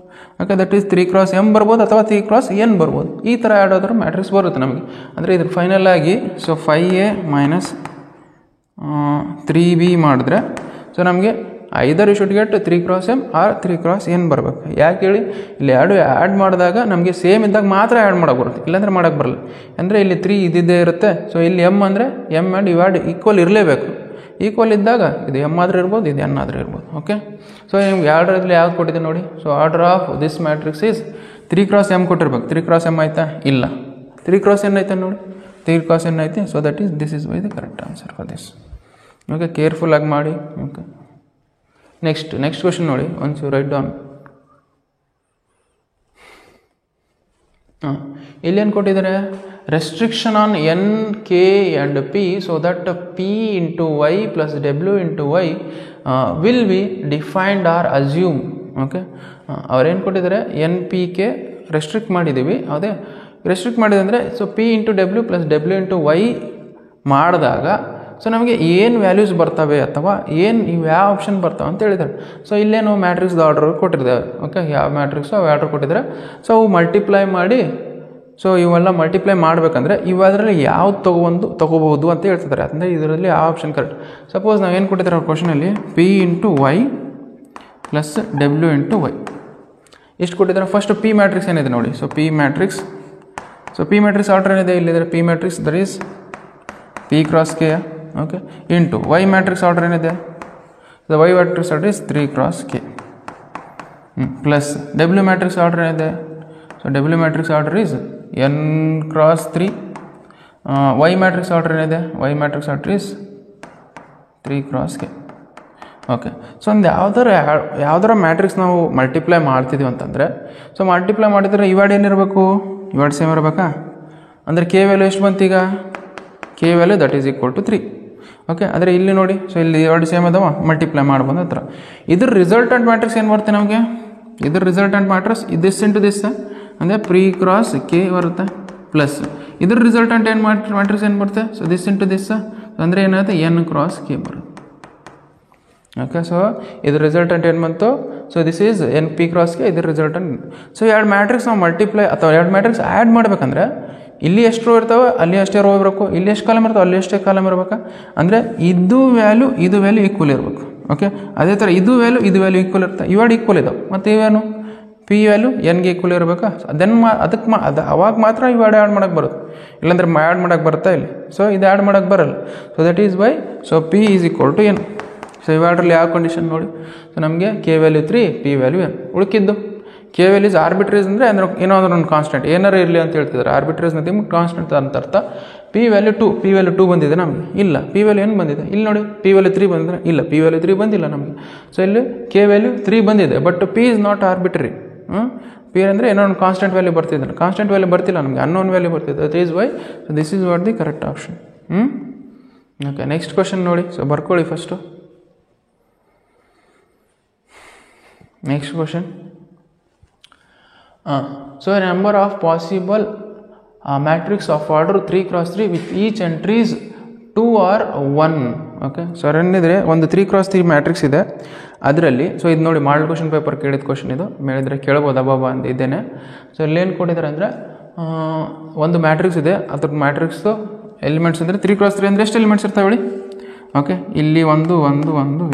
Okay, that is 3 cross m ಬರ್ಬೋದು ಅಥವಾ 3 cross n ಬರ್ಬೋದು. ಈ ಥರ ಯಾವುದಾದ್ರೂ ಮ್ಯಾಟ್ರಿಕ್ಸ್ ಬರುತ್ತೆ ನಮಗೆ. ಅಂದರೆ ಇದ್ರ ಫೈನಲ್ ಆಗಿ ಸೊ 5a ಮೈನಸ್ 3b ಮಾಡಿದ್ರೆ ಸೊ ನಮಗೆ either you should get 3 cross m or 3 cross n ಬರಬೇಕು. ಯಾಕೆ ಹೇಳಿ, ಇಲ್ಲಿ ಎರಡು ಆ್ಯಡ್ ಮಾಡಿದಾಗ ನಮಗೆ ಸೇಮ್ ಇದ್ದಾಗ ಮಾತ್ರ ಆ್ಯಡ್ ಮಾಡೋಕೆ ಬರುತ್ತೆ, ಇಲ್ಲಾಂದರೆ ಮಾಡೋಕ್ಕೆ ಬರಲ್ಲ. ಅಂದರೆ ಇಲ್ಲಿ 3 ಇದ್ದಿದ್ದೇ ಇರುತ್ತೆ. ಸೊ ಇಲ್ಲಿ m ಅಂದರೆ m ಆ್ಯಂಡ್ ಇವೆರಡು ಈಕ್ವಲ್ ಇರಲೇಬೇಕು. ಈಕ್ವಲ್ ಇದ್ದಾಗ ಇದು m ಆದರೂ ಇರ್ಬೋದು, ಇದು n ಆದರೂ ಇರ್ಬೋದು. ಓಕೆ, ಸೊ ನಿಮ್ಗೆ ಎರಡರಲ್ಲಿ ಯಾವ್ದು ಕೊಟ್ಟಿದೆ ನೋಡಿ. So order of this matrix is 3 cross m ಕೊಟ್ಟಿರ್ಬೇಕು. 3 cross m ಆಯ್ತಾ, ಇಲ್ಲ 3 cross n ಐತೆ ನೋಡಿ, 3 cross n ಐತೆ. So that is this is why the correct answer for this. Okay, ಕೇರ್ಫುಲ್ಲಾಗಿ ಮಾಡಿ. ಓಕೆ, ನೆಕ್ಸ್ಟ್ ಕ್ವಶನ್ ನೋಡಿ, ಒನ್ಸ್ ಯು ರೈಟ್ ಡೌನ್. ಇಲ್ಲೇನು ಕೊಟ್ಟಿದ್ದಾರೆ, restriction on n, k and p so that p into y plus w into y will be defined or assumed. Okay, ಅವ್ರೇನು ಕೊಟ್ಟಿದ್ದಾರೆ, n p k ರೆಸ್ಟ್ರಿಕ್ಟ್ ಮಾಡಿದ್ದೀವಿ. ಅದೇ ರೆಸ್ಟ್ರಿಕ್ಟ್ ಮಾಡಿದೆ ಅಂದರೆ so p into w plus w into y ಮಾಡಿದಾಗ ಸೊ ನಮಗೆ ಏನು ವ್ಯಾಲ್ಯೂಸ್ ಬರ್ತವೆ ಅಥವಾ ಏನು ಇವು ಯಾವ ಆಪ್ಷನ್ ಬರ್ತಾವೆ ಅಂತ ಹೇಳಿದ್ದಾರೆ. ಸೊ ಇಲ್ಲೇನು ಮ್ಯಾಟ್ರಿಕ್ಸ್ದು ಆರ್ಡರ್ ಕೊಟ್ಟಿದ್ದಾರೆ. ಓಕೆ, ಯಾವ ಮ್ಯಾಟ್ರಿಕ್ಸು ಅವು ಆರ್ಡರ್ ಕೊಟ್ಟಿದ್ದಾರೆ. ಸೊ ಅವು ಮಲ್ಟಿಪ್ಲೈ ಮಾಡಿ, ಸೊ ಇವೆಲ್ಲ ಮಲ್ಟಿಪ್ಲೈ ಮಾಡಬೇಕಂದ್ರೆ ಇವೆರಡರಲ್ಲಿ ಯಾವ್ದು ತೊಗೋಬೋದು ಅಂತ ಹೇಳ್ತಿದ್ದಾರೆ. ಅಂದರೆ ಇದರಲ್ಲಿ ಯಾವ ಆಪ್ಷನ್ ಕರೆಕ್ಟ್. ಸಪೋಸ್ ನಾವು ಏನು ಕೊಟ್ಟಿದ್ದಾರೆ ಅವ್ರ ಕ್ವಶನಲ್ಲಿ, p into y plus w into y ಎಷ್ಟು ಕೊಟ್ಟಿದ್ದಾರೆ. ಫಸ್ಟ್ ಪಿ ಮ್ಯಾಟ್ರಿಕ್ಸ್ ಏನಿದೆ ನೋಡಿ. So P matrix, so P matrix order ಏನಿದೆ ಇಲ್ಲಿದ್ದಾರೆ, P matrix that is p cross k. Okay, into Y matrix order ಏನಿದೆ, the Y matrix order is 3 cross k plus W matrix order ಏನಿದೆ. So W matrix order is n cross 3. Y matrix order ಏನಿದೆ, Y matrix order is 3 cross k. Okay, so ಒಂದು ಯಾವ್ದಾರ ಮ್ಯಾಟ್ರಿಕ್ಸ್ ನಾವು ಮಲ್ಟಿಪ್ಲೈ ಮಾಡ್ತಿದ್ದೀವಿ ಅಂತಂದರೆ, ಸೊ ಮಲ್ಟಿಪ್ಲೈ ಮಾಡಿದರೆ ಇವಾಡ್ ಏನಿರಬೇಕು, ಇವಾಡ್ ಸೇಮ್ ಇರಬೇಕಾ. ಅಂದರೆ ಕೆ ವ್ಯಾಲ್ಯೂ ಎಷ್ಟು ಬಂತು ಈಗ, k value that is equal to 3. Okay, ಆದರೆ ಇಲ್ಲಿ ನೋಡಿ, ಸೊ ಇಲ್ಲಿ ಎರಡು ಸೇಮ್ ಅದಾವ, ಮಲ್ಟಿಪ್ಲೈ ಮಾಡ್ಬೋದು ಹತ್ರ. ಇದ್ರ ರಿಸಲ್ಟೆಂಟ್ ಮ್ಯಾಟ್ರಿಕ್ಸ್ ಏನು ಬರುತ್ತೆ ನಮಗೆ, ಇದ್ರ resultant matrix this into this ಅಂದರೆ ಪ್ರೀ ಕ್ರಾಸ್ ಕೆ ಬರುತ್ತೆ ಪ್ಲಸ್ ಇದ್ರ ರಿಸಲ್ಟೆಂಟ್ ಏನು ಮ್ಯಾಟ್ರಿಕ್ಸ್ ಏನು ಬರುತ್ತೆ. ಸೊ ದಿಸ್ ಇಂಟು ದಿಸ್ ಅಂದರೆ ಏನಾಗುತ್ತೆ, n cross k ಬರುತ್ತೆ. ಓಕೆ, ಸೊ ಇದ್ರ ರಿಸಲ್ಟೆಂಟ್ ಏನು ಬಂತು, so this is n p cross k, ಇದ್ರ ರಿಸಲ್ಟೆಂಟ್. ಸೊ ಎರಡು ಮ್ಯಾಟ್ರಿಕ್ಸ್ ನಾವು ಮಲ್ಟಿಪ್ಲೈ ಅಥವಾ ಎರಡು ಮ್ಯಾಟ್ರಿಕ್ಸ್ ಆ್ಯಡ್ ಮಾಡ್ಬೇಕಂದ್ರೆ ಇಲ್ಲಿ ಎಷ್ಟು ರೋ ಇರ್ತಾವೆ ಅಲ್ಲಿ ಅಷ್ಟೇ ರೋ ಇರಬೇಕು, ಇಲ್ಲಿ ಎಷ್ಟು ಕಾಲಮ್ ಇರ್ತಾವೆ ಅಲ್ಲಿ ಅಷ್ಟೇ ಕಾಲಮ್ ಇರಬೇಕು. ಅಂದರೆ ಇದು ವ್ಯಾಲ್ಯೂ ಈಕ್ವಲ್ ಇರಬೇಕು. ಓಕೆ, ಅದೇ ಥರ ಇದು ವ್ಯಾಲ್ಯೂ ಈಕ್ವಲ್ ಇರ್ತವೆ, ಇವೆರಡು ಈಕ್ವಲ್ ಇದಾವೆ. ಮತ್ತು ಇವೇನು ಪಿ ವ್ಯಾಲ್ಯೂ ಎನ್ಗೆ ಈಕ್ವಲ್ ಇರಬೇಕಾ, ಅದನ್ನು ಅದಕ್ಕೆ ಅವಾಗ ಮಾತ್ರ ಇವೆರಡು ಆ್ಯಡ್ ಮಾಡೋಕ್ಕೆ ಬರುತ್ತೆ, ಇಲ್ಲಾಂದ್ರೆ ಆ್ಯಡ್ ಮಾಡೋಕ್ಕೆ ಬರುತ್ತಾ ಇಲ್ಲಿ. ಸೊ ಇದು ಆ್ಯಡ್ ಮಾಡೋಕ್ಕೆ ಬರಲ್ಲ. So that is why so P is equal to N. So ಇವೆರಡರಲ್ಲಿ ಯಾವ ಕಂಡೀಷನ್ ನೋಡಿ. ಸೊ ನಮಗೆ K value 3, P value N. ಉಳ್ಕಿದ್ದು ಕೆ ವ್ಯಾಲ್ಯೂಸ್ ಆರ್ಬಿಟ್ರೇಸ್ ಅಂದರೆ ಅಂದ್ರೆ ಏನಾದರೂ ಒಂದು ಕಾನ್ಸ್ಟೆಂಟ್ ಏನಾರು ಇರಲಿ ಅಂತ ಹೇಳ್ತಿದ್ದಾರೆ. ಆರ್ಬಿಟ್ರೇಸ್ ನಥಿಂಗ್ ಕಾನ್ಸ್ಟೆಂಟ್ ಅಂತ ಅರ್ಥ. ಪಿ ವ್ಯಾಲ್ಯೂ 2 ಬಂದಿದೆ ನಮಗೆ, ಇಲ್ಲ ಪಿ ವ್ಯಾಲ್ಯೂ ಏನು ಬಂದಿದೆ ಇಲ್ಲಿ ನೋಡಿ. ಪಿ ವ್ಯಾಲ್ಯೂ 3 ಬಂದಿದೆ, ಇಲ್ಲ ಪಿ ವ್ಯಾಲ್ಯೂ 3 ಬಂದಿಲ್ಲ ನಮಗೆ. ಸೊ ಇಲ್ಲಿ ಕೆ ವ್ಯಾಲ್ಯೂ 3 ಬಂದಿದೆ, but P is not arbitrary. P ಅಂದರೆ ಏನೋ ಒಂದು ಕಾನ್ಸ್ಟೆಂಟ್ ವ್ಯಾಲ್ಯೂ ಬರ್ತಿದ್ದಾನೆ, ಕಾನ್ಸ್ಟೆಂಟ್ ವ್ಯಾಲ್ಯೂ ಬರ್ತಿಲ್ಲ ನಮಗೆ, ಅನ್ನೋನ್ ವ್ಯಾಲ್ಯೂ ಬರ್ತಿದೆ. That is why this is what the correct option. Okay, next question ನೋಡಿ. ಸೊ ಬರ್ಕೊಳ್ಳಿ first. Next question. So a number of possible matrix of order 3 cross 3 with each entries 2 or 1. Okay, so ಏನಿದ್ರೆ ಒಂದು 3 cross 3 ಮ್ಯಾಟ್ರಿಕ್ಸ್ ಇದೆ ಅದರಲ್ಲಿ. ಸೊ ಇದು ನೋಡಿ ಮಾಡಲ್ ಕ್ವಶನ್ ಪೇಪರ್ ಕೇಳಿದ ಕ್ವಶನ್ ಇದು, ಮೇಳಿದ್ರೆ ಕೇಳ್ಬೋದು ಅಬ್ಬಬ್ಬ ಅಂತ ಇದ್ದೇನೆ. ಸೊ ಇಲ್ಲೇನು ಕೊಟ್ಟಿದ್ದಾರೆ ಅಂದರೆ ಒಂದು ಮ್ಯಾಟ್ರಿಕ್ಸ್ ಇದೆ, ಅದ್ರ ಮ್ಯಾಟ್ರಿಕ್ಸ್ದು ಎಲಿಮೆಂಟ್ಸ್ ಅಂದರೆ 3 cross 3 ಅಂದರೆ ಎಷ್ಟು ಎಲಿಮೆಂಟ್ಸ್ ಇರ್ತಾವೆ ಹೇಳಿ. ಓಕೆ, ಇಲ್ಲಿ ಒಂದು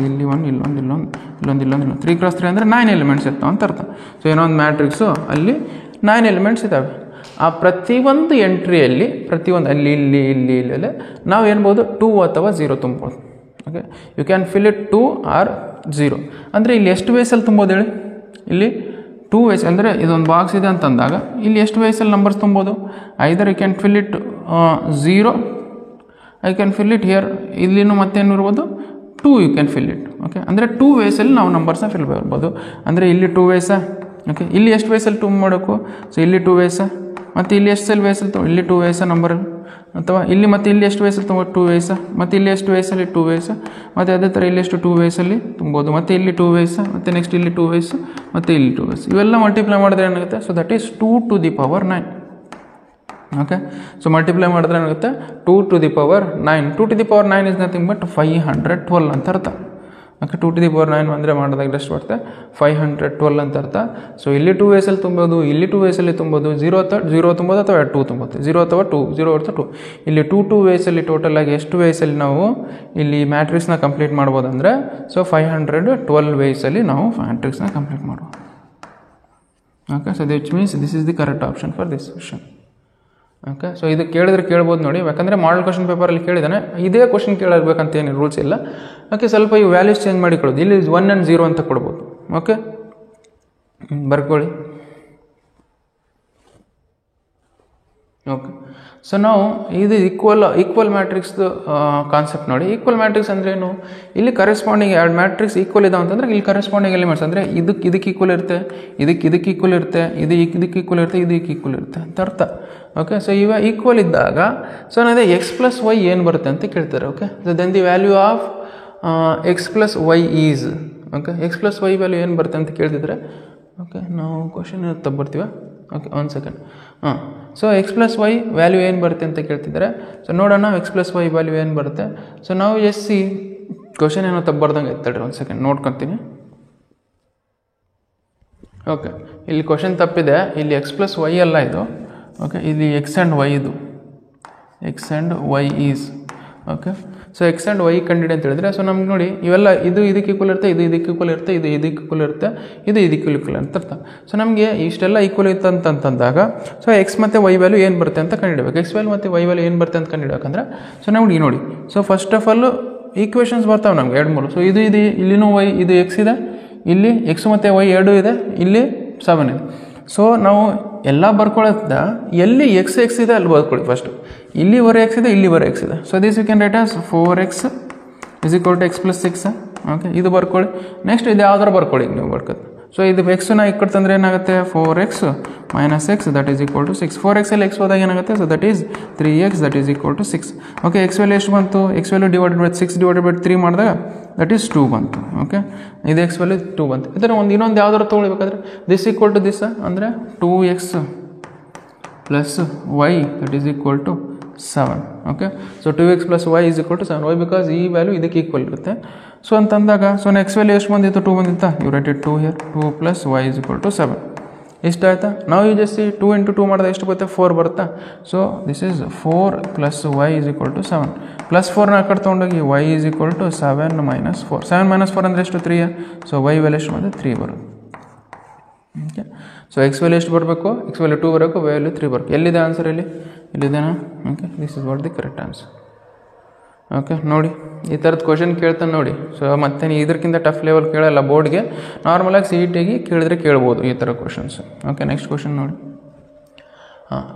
ಇಲ್ಲಿ ಒಂದು ಇಲ್ಲೊಂದು 3 cross 3 ಅಂದರೆ 9 ಎಲಿಮೆಂಟ್ಸ್ ಇರ್ತಾವೆ ಅಂತ ಅರ್ಥ. ಸೊ ಏನೋ ಒಂದು ಮ್ಯಾಟ್ರಿಕ್ಸು ಅಲ್ಲಿ 9 ಎಲಿಮೆಂಟ್ಸ್ ಇದ್ದಾವೆ. ಆ ಪ್ರತಿಯೊಂದು ಎಂಟ್ರಿಯಲ್ಲಿ ಪ್ರತಿಯೊಂದು ಇಲ್ಲಿ ನಾವು ಏನ್ಬೋದು 2 ಅಥವಾ 0 ತುಂಬೋದು. Okay, you can fill it 2 or 0. ಅಂದರೆ ಇಲ್ಲಿ ಎಷ್ಟು ವೇಸಲ್ಲಿ ತುಂಬೋದು ಹೇಳಿ. ಇಲ್ಲಿ 2 ವೇಸ್ ಅಂದರೆ ಇದೊಂದು ಬಾಕ್ಸ್ ಇದೆ ಅಂತಂದಾಗ ಇಲ್ಲಿ ಎಷ್ಟು ವೇಸಲ್ಲಿ ನಂಬರ್ಸ್ ತುಂಬೋದು. Either you can fill it 0, I can fill it here. ಇಲ್ಲಿನೂ ಮತ್ತೇನು ಇರ್ಬೋದು 2 you can fill it. Okay, ಅಂದರೆ 2 ವೇಸಲ್ಲಿ ನಾವು ನಂಬರ್ಸ್ನ ಫಿಲ್ ಮಾಡ್ಬೋದು. ಅಂದರೆ ಇಲ್ಲಿ 2 ವೇಸ. ಓಕೆ, ಇಲ್ಲಿ ಎಷ್ಟು ವೇಸಲ್ಲಿ ತುಂಬ ಮಾಡಬೇಕು. ಸೊ ಇಲ್ಲಿ 2 ವೇಸ, ಮತ್ತು ಇಲ್ಲಿ ಎಷ್ಟು ವೇಸಲ್ಲಿ ಇಲ್ಲಿ 2 ವೇಸ ನಂಬರ್ ಅಥವಾ ಇಲ್ಲಿ ಮತ್ತು ಇಲ್ಲಿ ಎಷ್ಟು ವೇಸಲ್ಲಿ ತುಂಬ 2 ವೇಸ, ಮತ್ತು ಇಲ್ಲಿ ಎಷ್ಟು ವೇಸಲ್ಲಿ 2 ವೇಸ, ಮತ್ತು ಅದೇ ಥರ ಇಲ್ಲಿ ಎಷ್ಟು 2 ವೇಸಲ್ಲಿ ತುಂಬೋದು, ಮತ್ತು ಇಲ್ಲಿ 2 ವೇಸ, ಮತ್ತು ನೆಕ್ಸ್ಟ್ ಇಲ್ಲಿ 2 ವೇಸ್, ಮತ್ತು ಇಲ್ಲಿ 2 ವೇಸ್, ಇವೆಲ್ಲ ಮಲ್ಟಿಪ್ಲೈ ಮಾಡಿದ್ರೆ ಏನಾಗುತ್ತೆ? So that is 2 to the power 9. Okay, so multiply ಮಾಡಿದ್ರೆ ಏನಾಗುತ್ತೆ? 2 to the power 9. 2 to the power 9 is nothing but 512 ಅಂತ ಅರ್ಥ. ಓಕೆ, 2 to the power 9 ಅಂದರೆ ಮಾಡಿದಾಗ ಎಷ್ಟು ಬರುತ್ತೆ? 512 ಅಂತ ಅರ್ಥ. ಸೊ ಇಲ್ಲಿ 2 ವೇಸಲ್ಲಿ ತುಂಬೋದು, ಇಲ್ಲಿ 2 ವೇಸಲ್ಲಿ ತುಂಬೋದು, 0 ತುಂಬೋದು ಅಥವಾ 2 ತುಂಬೋದು, 0 ಅಥವಾ 2, 0 ಅಥವಾ 2. ಇಲ್ಲಿ 2 ವೇಸಲ್ಲಿ ಟೋಟಲ್ ಆಗಿ ಎಷ್ಟು ವೇಸಲ್ಲಿ ನಾವು ಇಲ್ಲಿ ಮ್ಯಾಟ್ರಿಕ್ಸ್ನ ಕಂಪ್ಲೀಟ್ ಮಾಡ್ಬೋದು ಅಂದರೆ ಸೊ 512 ವೇಸಲ್ಲಿ ನಾವು ಮ್ಯಾಟ್ರಿಕ್ಸ್ನ ಕಂಪ್ಲೀಟ್ ಮಾಡ್ಬೋದು. Okay, so which means this is the correct option for this question. Okay, so ಇದು ಕೇಳಿದ್ರೆ ಕೇಳ್ಬೋದು ನೋಡಿ, ಯಾಕಂದರೆ ಮಾಡಲ್ ಕ್ವಶನ್ ಪೇಪರಲ್ಲಿ ಕೇಳಿದಾನೆ, ಇದೇ ಕ್ವಶನ್ ಕೇಳಬೇಕಂತ ಏನು ರೂಲ್ಸ್ ಇಲ್ಲ. ಓಕೆ, ಸ್ವಲ್ಪ ಈ ವ್ಯಾಲ್ಯೂಸ್ ಚೇಂಜ್ ಮಾಡಿ ಕೊಡೋದು, ಇಲ್ಲಿ 1 and 0 ಅಂತ ಕೊಡ್ಬೋದು. ಓಕೆ, ಬರ್ಕೊಳ್ಳಿ. ಓಕೆ, ಸೊ ನಾವು ಇದು ಈಕ್ವಲ್ ಮ್ಯಾಟ್ರಿಕ್ಸ್ದು ಕಾನ್ಸೆಪ್ಟ್ ನೋಡಿ. ಈಕ್ವಲ್ ಮ್ಯಾಟ್ರಿಕ್ಸ್ ಅಂದ್ರೆ ಏನು? ಇಲ್ಲಿ ಕರೆಸ್ಪಾಂಡಿಂಗ್ ಎರಡು ಮ್ಯಾಟ್ರಿಕ್ಸ್ ಈಕ್ವಲ್ ಇದಾವೆ ಅಂತಂದ್ರೆ ಇಲ್ಲಿ ಕರೆಸ್ಪಾಂಡಿಂಗ್ ಎಲಿಮೆಂಟ್ಸ್ ಅಂದರೆ ಇದಕ್ಕೆ ಈಕ್ವಲ್ ಇರುತ್ತೆ, ಇದಕ್ಕೆ ಈಕ್ವಲ್ ಇರುತ್ತೆ, ಇದಕ್ಕೆ ಈಕ್ವಲ್ ಇರುತ್ತೆ, ಇದಕ್ಕೆ ಈಕ್ವಲ್ ಇರುತ್ತೆ ಅಂತ ಅರ್ಥ. ಓಕೆ, ಸೊ ಇವ ಈಕ್ವಲ್ ಇದ್ದಾಗ ಸೊ ಅದೇ x+y ಏನು ಬರುತ್ತೆ ಅಂತ ಕೇಳ್ತಾರೆ. Okay, so then the value of x+y is, okay, x+y value ಏನು ಬರುತ್ತೆ ಅಂತ ಕೇಳ್ತಿದ್ರೆ, ಓಕೆ ನಾವು ಕ್ವಶನ್ ತಗೊಬರ್ತೀವ. Okay, 1 second. So x+y value ಏನು ಬರುತ್ತೆ ಅಂತ ಕೇಳ್ತಿದ್ದಾರೆ. ಸೊ ನೋಡೋಣ x+y ವ್ಯಾಲ್ಯೂ ಏನು ಬರುತ್ತೆ. ಸೊ ನಾವು ಸಿ ಕ್ವಶನ್ ಏನೋ ತಗೊಬರ್ದಂಗೆ ಇರ್ತಳ್ರಿ, 1 ಸೆಕೆಂಡ್ ನೋಡ್ಕೊತೀನಿ. ಓಕೆ, ಇಲ್ಲಿ ಕ್ವಶನ್ ತಪ್ಪಿದೆ, ಇಲ್ಲಿ x+y ಅಲ್ಲ ಇದು. ಓಕೆ, ಇಲ್ಲಿ x and y ಇದು x and y is. Okay, so x and y ಕಂಡಿಡಿ ಅಂತ ಹೇಳಿದ್ರೆ ಸೊ ನಮ್ಗೆ ನೋಡಿ ಇವೆಲ್ಲ ಇದು ಇದಕ್ಕೆ ಈಕ್ವಲ್ ಇರುತ್ತೆ, ಇದು ಇದಕ್ಕೆ ಈಕ್ವಲ್ ಇರುತ್ತೆ, ಇದು ಇದಕ್ಕೆ ಈಕ್ವಲ್ ಇರುತ್ತೆ, ಇದು ಇದಕ್ಕೆ ಈಕ್ವಲ್ ಅಂತ ಅರ್ಥ. ಸೊ ನಮಗೆ ಇಷ್ಟೆಲ್ಲ ಈಕ್ವಲ್ ಇತ್ತು ಅಂತಂದಾಗ ಸೊ x ಮತ್ತು y ವ್ಯಾಲ್ಯೂ ಏನು ಬರುತ್ತೆ ಅಂತ ಕಂಡುಹಿಡಬೇಕು. x ವ್ಯಾಲ್ಯೂ ಮತ್ತು y ವ್ಯಾಲ್ಯೂ ಏನು ಬರುತ್ತೆ ಅಂತ ಕಂಡುಹಿಡಬೇಕಂದ್ರೆ ಸೊ ನಮ್ಗೆ ನೋಡಿ so first of all equations ಬರ್ತಾವೆ ನಮ್ಗೆ 2-3. ಸೊ ಇದು ಇಲ್ಲಿನೂ y, ಇದು x ಇದೆ, ಇಲ್ಲಿ x ಮತ್ತು y ಎರಡೂ ಇದೆ, ಇಲ್ಲಿ 7 ಇದೆ. ಸೊ ನಾವು ಎಲ್ಲ ಬರ್ಕೊಳ್ಳೋದ ಎಲ್ಲಿ ಎಕ್ಸ್ ಇದೆ ಅಲ್ಲಿ ಬರ್ಕೊಳ್ಳಿ. ಫಸ್ಟು ಇಲ್ಲಿವರೆ ಎಕ್ಸ್ ಇದೆ, ಇಲ್ಲಿವರೆ ಎಕ್ಸ್ ಇದೆ. So this you can write as 4x = x+6. Okay, ಇದು ಬರ್ಕೊಳ್ಳಿ. ನೆಕ್ಸ್ಟ್ ಇದು ಯಾವ್ದಾರು ಬರ್ಕೊಳ್ಳಿ ನೀವು ಬರ್ಕೋದು. ಸೊ ಇದು ಎಕ್ಸ್ನ ಈ ಕಡೆ ತಂದರೆ ಏನಾಗುತ್ತೆ? 4x - x that is equal to 6. 4x ಅಲ್ಲಿ x ಹೋದಾಗ ಏನಾಗುತ್ತೆ? So that is 3x that is equal to 6. Okay, x value ಎಷ್ಟು ಬಂತು? ಎಕ್ಸ್ ವ್ಯಾಲ್ಯೂ /6/3 ಮಾಡಿದಾಗ ದಟ್ ಈಸ್ 2 ಬಂತು. ಓಕೆ, ಇದು ಎಕ್ಸ್ ವ್ಯಾಲ್ಯೂ 2 ಬಂತು. ಇದರ ಇನ್ನೊಂದು ಯಾವ್ದಾರು ತೊಗೊಳ್ಬೇಕಾದ್ರೆ ದಿಸ್ ಈಕ್ವಲ್ ಟು ದಿಸ್ ಅಂದರೆ 2x + y that is equal to 7. Okay, so 2x + y is equal to 7. Why because ಈ ವ್ಯಾಲ್ಯೂ ಇದಕ್ಕೆ ಈಕ್ವಲ್ ಇರುತ್ತೆ. ಸೊ ಅಂತಂದಾಗ ಸೊ ನೆಕ್ಸ್ಟ್ ವ್ಯಾಲ್ಯೂ ಎಷ್ಟು ಬಂದಿತ್ತು? 2 ಬಂದಿತ್ತಾ? You write it 2 here. 2 + y is equal to 7. ಎಷ್ಟು ಆಯ್ತಾ? ನಾವು ಈ ಜಸ್ಟ್ 2 × 2 ಮಾಡಿದಾಗ ಎಷ್ಟು ಬರುತ್ತೆ? 4 ಬರುತ್ತಾ? So this is 4 + y is equal to 7. +4ನ ಆ ಕಡೆ ತೊಗೊಂಡೋಗಿ y ಈಸ್ ಈಕ್ವಲ್ ಟು 7 - 4. 7 - 4 ಅಂದರೆ ಎಷ್ಟು? 3. ಸೊ y ವ್ಯಾಲ್ಯೂ ಎಷ್ಟು ಬಂದರೆ 3 ಬರುತ್ತೆ. ಓಕೆ, ಸೊ x ವ್ಯಾಲ್ಯೂ ಎಷ್ಟು ಬರಬೇಕು? x ವ್ಯಾಲ್ಯೂ 2 ಬರಬೇಕು, y ವ್ಯಾಲ್ಯೂ 3 ಬರಬೇಕು. ಎಲ್ಲಿದೆ ಆನ್ಸರ್? ಇಲ್ಲಿದೆನಾ? Okay, this is what the correct answer. Okay, ನೋಡಿ ಈ ಥರದ್ದು ಕ್ವಶನ್ ಕೇಳ್ತಾನೆ ನೋಡಿ. ಸೊ ಮತ್ತೆ ಇದಕ್ಕಿಂತ ಟಫ್ ಲೆವೆಲ್ ಕೇಳಲ್ಲ ಬೋರ್ಡ್ಗೆ, ನಾರ್ಮಲಾಗಿ CET-ಗೆ ಕೇಳಿದ್ರೆ ಕೇಳ್ಬೋದು ಈ ಥರ ಕ್ವಶನ್ಸ್. ಓಕೆ, ನೆಕ್ಸ್ಟ್ ಕ್ವಶನ್ ನೋಡಿ.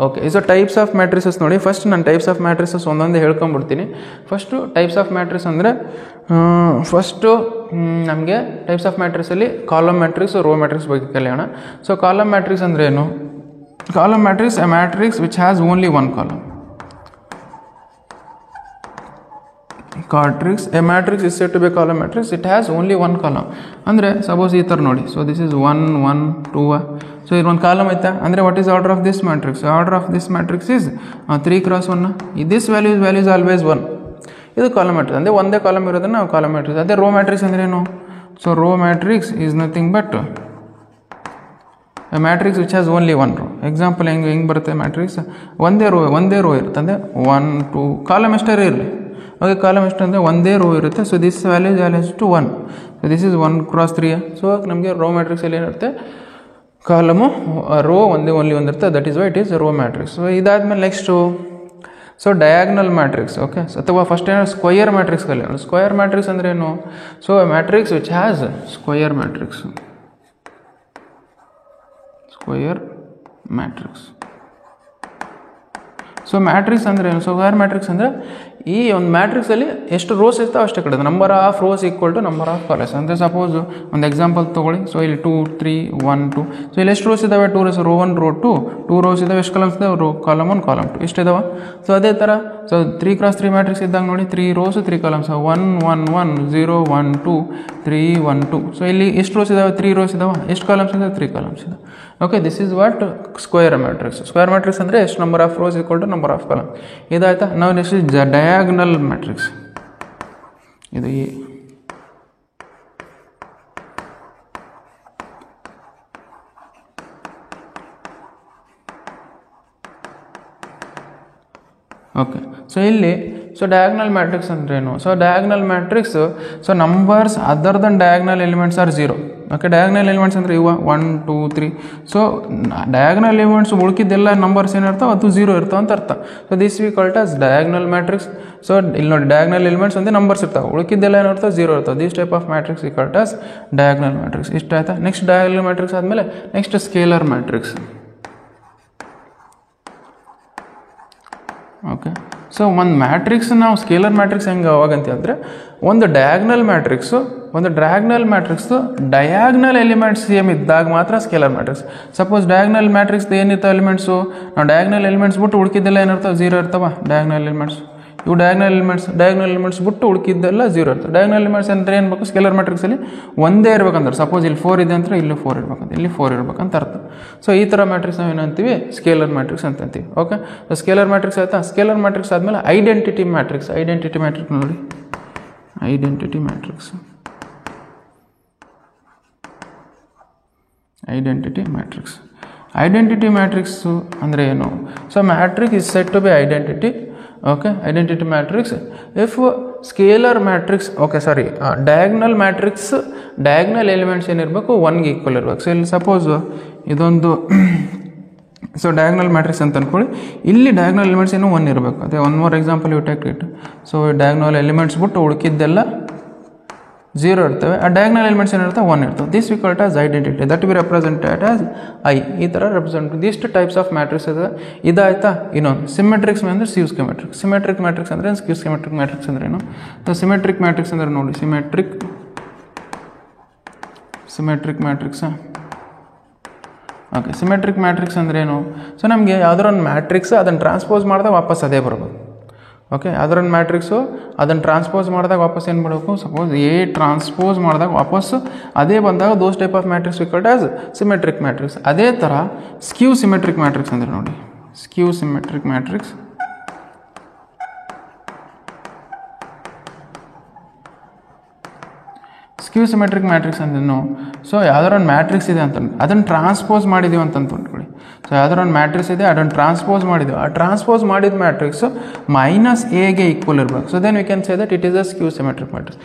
Okay, so types of matrices ನೋಡಿ. ಫಸ್ಟ್ ನಾನು ಟೈಪ್ಸ್ ಆಫ್ ಮ್ಯಾಟ್ರಿಸಸ್ ಒಂದೊಂದೇ ಹೇಳ್ಕೊಂಬಿಡ್ತೀನಿ. ಫಸ್ಟು ಟೈಪ್ಸ್ ಆಫ್ ಮ್ಯಾಟ್ರಿಕ್ಸ್ ಅಂದರೆ ಫಸ್ಟು ನಮಗೆ ಟೈಪ್ಸ್ ಆಫ್ ಮ್ಯಾಟ್ರಿಕ್ಸಲ್ಲಿ ಕಾಲಮ್ ಮ್ಯಾಟ್ರಿಕ್ಸ್, ರೋ ಮ್ಯಾಟ್ರಿಕ್ಸ್ ಬಗ್ಗೆ ಕಲಿಯೋಣ. ಸೊ ಕಾಲಮ್ ಮ್ಯಾಟ್ರಿಕ್ಸ್ ಅಂದರೆ ಏನು? Column matrix a matrix which has only one column. A matrix is said to be a column matrix. It has only one column. ಅಂದರೆ ಸಪೋಸ್ ಈ ಥರ ನೋಡಿ. So this is 1 1 2. ಸೊ ಇದು ಒಂದು ಕಾಲಮ್ ಐತಾ ಅಂದರೆ what is order of this matrix? Order of this matrix is 3 × 1. This value is always 1. ಇದು ಕಾಲಮ್ ಮ್ಯಾಟ್ರಿಕ್ಸ್ ಅಂದರೆ ಒಂದೇ ಕಾಲಮ್ ಇರೋದನ್ನ ನಾವು ಕಾಲಮ್ ಮ್ಯಾಟ್ರಿಕ್ಸ್. ಅದೇ ರೋ ಮ್ಯಾಟ್ರಿಕ್ಸ್ ಅಂದ್ರೆ ಏನು? So row matrix is nothing but a matrix which has only one row. Example ಹೆಂಗೆ ಬರುತ್ತೆ ಮ್ಯಾಟ್ರಿಕ್ಸ್? ಒಂದೇ ರೋ ಇರುತ್ತೆ ಅಂದರೆ 1 2 ಕಾಲಮ್ ಎಷ್ಟೇ ಇರಲಿ. ಓಕೆ, ಕಾಲಮ್ ಎಷ್ಟು ಅಂದರೆ ಒಂದೇ ರೋ ಇರುತ್ತೆ. So this value is to 1. So this is 1 × 3. So ನಮಗೆ ರೋ ಮ್ಯಾಟ್ರಿಕ್ಸಲ್ಲಿ ಏನಿರುತ್ತೆ? ಕಾಲಮು ರೋ ಓನ್ಲಿ ಒಂದಿರುತ್ತೆ. That is why it is row matrix. So ಇದಾದಮೇಲೆ next so diagonal matrix. Okay, ಅಥವಾ ಫಸ್ಟ್ ಏನೋ ಸ್ಕ್ವಯರ್ ಮ್ಯಾಟ್ರಿಕ್ಸ್ ಕಲಿಯೋಣ. ಸ್ಕ್ವಯರ್ ಮ್ಯಾಟ್ರಿಕ್ಸ್ ಅಂದರೆ ಏನು? So matrix which has square matrix. Square matrix. So matrix ಅಂದರೆ ಏನು? ಸೊ ಸ್ಕ್ವೇರ್ ಮ್ಯಾಟ್ರಿಕ್ಸ್ ಅಂದರೆ ಈ ಒಂದು ಮ್ಯಾಟ್ರಿಕ್ಸಲ್ಲಿ ಎಷ್ಟು ರೋಸ್ ಇರ್ತಾವೆ ಅಷ್ಟೇ ಕಡೆ number of rows equal to number of columns. ಅಂದರೆ ಸಪೋಸ್ ಒಂದು ಎಕ್ಸಾಂಪಲ್ ತೊಗೊಳ್ಳಿ. ಸೊ ಇಲ್ಲಿ 2 3 1 2. ಸೊ ಇಲ್ಲಿ ಎಷ್ಟು ರೋಸ್ ಇದ್ದಾವೆ? 2 ರೋಸ್, ರೋ 1 ರೋ 2. 2 ರೋಸ್ ಇದ್ದಾವೆ. ಎಷ್ಟು ಕಾಲಮ್ಸ್ ಇದ್ದಾವೆ? Row column 1 column 2 ಇಷ್ಟಿದಾವೆ. ಸೊ ಅದೇ ಥರ ಸೊ 3x3 ಮ್ಯಾಟ್ರಿಕ್ಸ್ ಇದ್ದಾಗ ನೋಡಿ 3 ರೋಸ್ 3 ಕಾಲಮ್ಸ್ 1 1 1 0 1 2 3 1 2. ಸೊ ಇಲ್ಲಿ ಎಷ್ಟು ರೋಸ್ ಇದ್ದಾವೆ? 3 ರೋಸ್ ಇದ್ದಾವೆ. ಎಷ್ಟು ಕಾಲಮ್ಸ್ ಇದ್ದಾವೆ? 3 ಕಾಲಮ್ಸ್ ಇದ್ದಾವೆ. Okay, this is what square matrix. Square matrix ಅಂದರೆ ಎಷ್ಟು number of rows equal to number of column. ಇದಾಯ್ತಾ? ನಾವು ನೆಕ್ಸ್ಟ್ ಡಯಾಗ್ನಲ್ ಮ್ಯಾಟ್ರಿಕ್ಸ್. ಇದು ಈ ಓಕೆ. ಸೊ ಇಲ್ಲಿ ಸೊ ಡಯಾಗ್ನಲ್ ಮ್ಯಾಟ್ರಿಕ್ಸ್ ಅಂದ್ರೇನು? So diagonal matrix so numbers other than diagonal elements are 0. Okay, diagonal elements ಅಂದರೆ ಇವ 1 2 3. ಸೊ ಡಯಾಗ್ನಲ್ ಎಲಿಮೆಂಟ್ಸ್ ಉಳ್ಕಿದ್ದೆಲ್ಲ ನಂಬರ್ಸ್ ಏನಿರ್ತಾವೆ ಅದು 0 ಇರ್ತಾವೆ ಅಂತ ಅರ್ಥ. So this we called as diagonal matrix. So ಇಲ್ಲಿ ನೋಡಿ ಡಯಾಗ್ನಲ್ ಎಲಿಮೆಂಟ್ಸ್ ಅಂದರೆ ನಂಬರ್ಸ್ ಇರ್ತಾವೆ, ಉಳ್ಕಿದ್ದೆಲ್ಲ ಏನಿರ್ತಾವೆ 0 ಇರ್ತಾವೆ. This type of matrix we called as diagonal matrix. ಇಷ್ಟ ಆಯ್ತಾ? ನೆಕ್ಸ್ಟ್ ಡಯಾಗ್ನಲ್ ಮ್ಯಾಟ್ರಿಕ್ಸ್ ಆದಮೇಲೆ next scalar matrix. Okay, so ಒಂದು ಮ್ಯಾಟ್ರಿಕ್ಸ್ ನಾವು ಸ್ಕೇಲರ್ ಮ್ಯಾಟ್ರಿಕ್ಸ್ ಹೆಂಗೆ ಅವಾಗಂತ ಹೇಳಿದ್ರೆ ಒಂದು diagonal matrix diagonal elements same ಇದ್ದಾಗ ಮಾತ್ರ scalar matrix. Suppose diagonal matrix ಏನಿರ್ತಾವೆ ಎಲಿಮೆಂಟ್ಸು, ನಾವು ಡಯಾಗ್ನಲ್ ಎಲಿಮೆಂಟ್ಸ್ ಬಿಟ್ಟು ಉಳ್ಕಿದ್ದೆಲ್ಲ ಏನಿರ್ತಾವೆ 0 ಇರ್ತಾವ ಡಯಾಗ್ನಲ್ ಎಲಿಮೆಂಟ್ಸ್. ಇವು ಡಯಾಗ್ನಲ್ ಎಲಿಮೆಂಟ್ಸ್ ಬಿಟ್ಟು ಉಳ್ಕಿದ್ದೆಲ್ಲ 0 ಇರ್ತವೆ. ಡಯಾಗ್ನಲ್ ಎಲಿಮೆಂಟ್ಸ್ ಅಂದರೆ ಏನು ಬೇಕು? ಸ್ಕೇಲರ್ ಮ್ಯಾಟ್ರಿಕ್ಸಲ್ಲಿ ಒಂದೇ ಇರ್ಬೇಕಂದ್ರೆ ಸಪೋಸ್ ಇಲ್ಲಿ 4 ಇದೆ ಅಂದರೆ ಇಲ್ಲಿ 4 ಇರ್ಬೇಕಂತ, ಇಲ್ಲಿ 4 ಇರ್ಬೇಕಂತ ಅರ್ಥ. ಸೊ ಈ ಥರ ಮ್ಯಾಟ್ರಿಕ್ಸ್ ನಾವು ಏನಂತೀವಿ? ಸ್ಕೇಲರ್ ಮ್ಯಾಟ್ರಿಕ್ಸ್ ಅಂತ ಅಂತೀವಿ. ಓಕೆ, ಸ್ಕೇಲರ್ ಮ್ಯಾಟ್ರಿಕ್ಸ್ ಆಯ್ತಾ? ಸ್ಕೇಲರ್ ಮ್ಯಾಟ್ರಿಕ್ಸ್ ಆದಮೇಲೆ ಐಡೆಂಟಿಟಿ ಮ್ಯಾಟ್ರಿಕ್ಸ್. ಐಡೆಂಟಿಟಿ ಮ್ಯಾಟ್ರಿಕ್ಸ್ ನೋಡಿ, ಐಡೆಂಟಿಟಿ ಮ್ಯಾಟ್ರಿಕ್ಸ್. ಐಡೆಂಟಿಟಿ ಮ್ಯಾಟ್ರಿಕ್ಸು ಅಂದರೆ ಏನು? So matrix is set to be identity. Okay, identity matrix if scalar matrix diagonal matrix diagonal elements ಏನಿರಬೇಕು 1ಗೆ ಈಕ್ವಲ್ ಇರಬೇಕು. ಸೊ ಇಲ್ಲಿ ಸಪೋಸ್ ಇದೊಂದು ಸೊ ಡಯಾಗ್ನಲ್ ಮ್ಯಾಟ್ರಿಕ್ಸ್ ಅಂತ ಅಂದ್ಕೊಳ್ಳಿ. ಇಲ್ಲಿ ಡಯಾಗ್ನಲ್ ಎಲಿಮೆಂಟ್ಸ್ ಏನು 1 ಇರಬೇಕು. ಅದೇ one more example you take it. So diagonal elements ಬಿಟ್ಟು ಉಳ್ಕಿದ್ದೆಲ್ಲ 0 ಇರ್ತವೆ. ಆ ಡಯಾಗ್ನಲ್ ಎಲಿಮೆಂಟ್ಸ್ ಏನಿರ್ತವೆ 1 ಇರ್ತವೆ. This we called as identity. That be represented as I. ಈ ಥರ ರೆಪ್ರೆಸೆಂಟ್ ಇಷ್ಟು ಟೈಪ್ಸ್ ಆಫ್ ಮ್ಯಾಟ್ರಿಕ್ಸ್ ಇದೆ. ಇದಾಯ್ತಾ? ಇನ್ನೊಂದು ಸಿಮೆಟ್ರಿಕ್ಸ್ ಅಂದರೆ ಸ್ಕ್ಯೂ ಸ್ಕಿಮೆಟ್ರಿಕ್. ಸಿಮೆಟ್ರಿಕ್ ಮ್ಯಾಟ್ರಿಕ್ಸ್ ಅಂದರೆ ಸ್ಕ್ಯೂ ಸ್ಕಿಮೆಟ್ರಿಕ್ ಮ್ಯಾಟ್ರಿಕ್ಸ್ ಅಂದ್ರೆ ಏನು? ಸೊ ಸಿಮೆಟ್ರಿಕ್ ಮ್ಯಾಟ್ರಿಕ್ಸ್ ಅಂದರೆ ನೋಡಿ, ಸಿಮೆಟ್ರಿಕ್ ಮ್ಯಾಟ್ರಿಕ್ಸಾ? ಓಕೆ, ಸಿಮೆಟ್ರಿಕ್ ಮ್ಯಾಟ್ರಿಕ್ಸ್ ಅಂದ್ರೆ ಏನು? ಸೊ ನಮಗೆ ಯಾವ್ದಾರ ಒಂದು ಮ್ಯಾಟ್ರಿಕ್ಸ್ ಅದನ್ನು ಟ್ರಾನ್ಸ್ಪೋಸ್ ಮಾಡಿದಾಗ ವಾಪಸ್ ಅದೇ ಬರ್ಬೋದು. ಓಕೆ, ಯಾವ್ದಾರ ಒಂದು ಮ್ಯಾಟ್ರಿಕ್ಸು ಅದನ್ನು ಟ್ರಾನ್ಸ್ಪೋಸ್ ಮಾಡಿದಾಗ ವಾಪಸ್ ಏನು ಮಾಡಬೇಕು? ಸಪೋಸ್ ಎ ಟ್ರಾನ್ಸ್ಪೋಸ್ ಮಾಡಿದಾಗ ವಾಪಸ್ಸು ಅದೇ ಬಂದಾಗ those type of matrix we called as symmetric matrix. ಅದೇ ಥರ ಸ್ಕ್ಯೂ ಸಿಮೆಟ್ರಿಕ್ ಮ್ಯಾಟ್ರಿಕ್ಸ್ ಅಂದರೆ ನೋಡಿ, skew symmetric matrix. Skew symmetric matrix ಅಂದ್ರೇನು? ಸೊ ಯಾವ್ದಾರ ಒಂದು ಮ್ಯಾಟ್ರಿಕ್ಸ್ ಇದೆ ಅಂತ ಅದನ್ನು ಟ್ರಾನ್ಸ್ಪೋಸ್ ಮಾಡಿದ್ದೀವಿ ಅಂತ ಅಂದ್ಕೊಳ್ಳಿ. ಸೊ ಯಾವ್ದಾರ ಒಂದು ಮ್ಯಾಟ್ರಿಕ್ಸ್ ಇದೆ, ಅದನ್ನು ಟ್ರಾನ್ಸ್ಪೋಸ್ ಮಾಡಿದ್ದೀವಿ. ಆ ಟ್ರಾನ್ಸ್ಪೋಸ್ ಮಾಡಿದ ಮ್ಯಾಟ್ರಿಕ್ಸು -aಗೆ ಈಕ್ವಲ್ ಇರಬೇಕು. So then we can say that it is a skew symmetric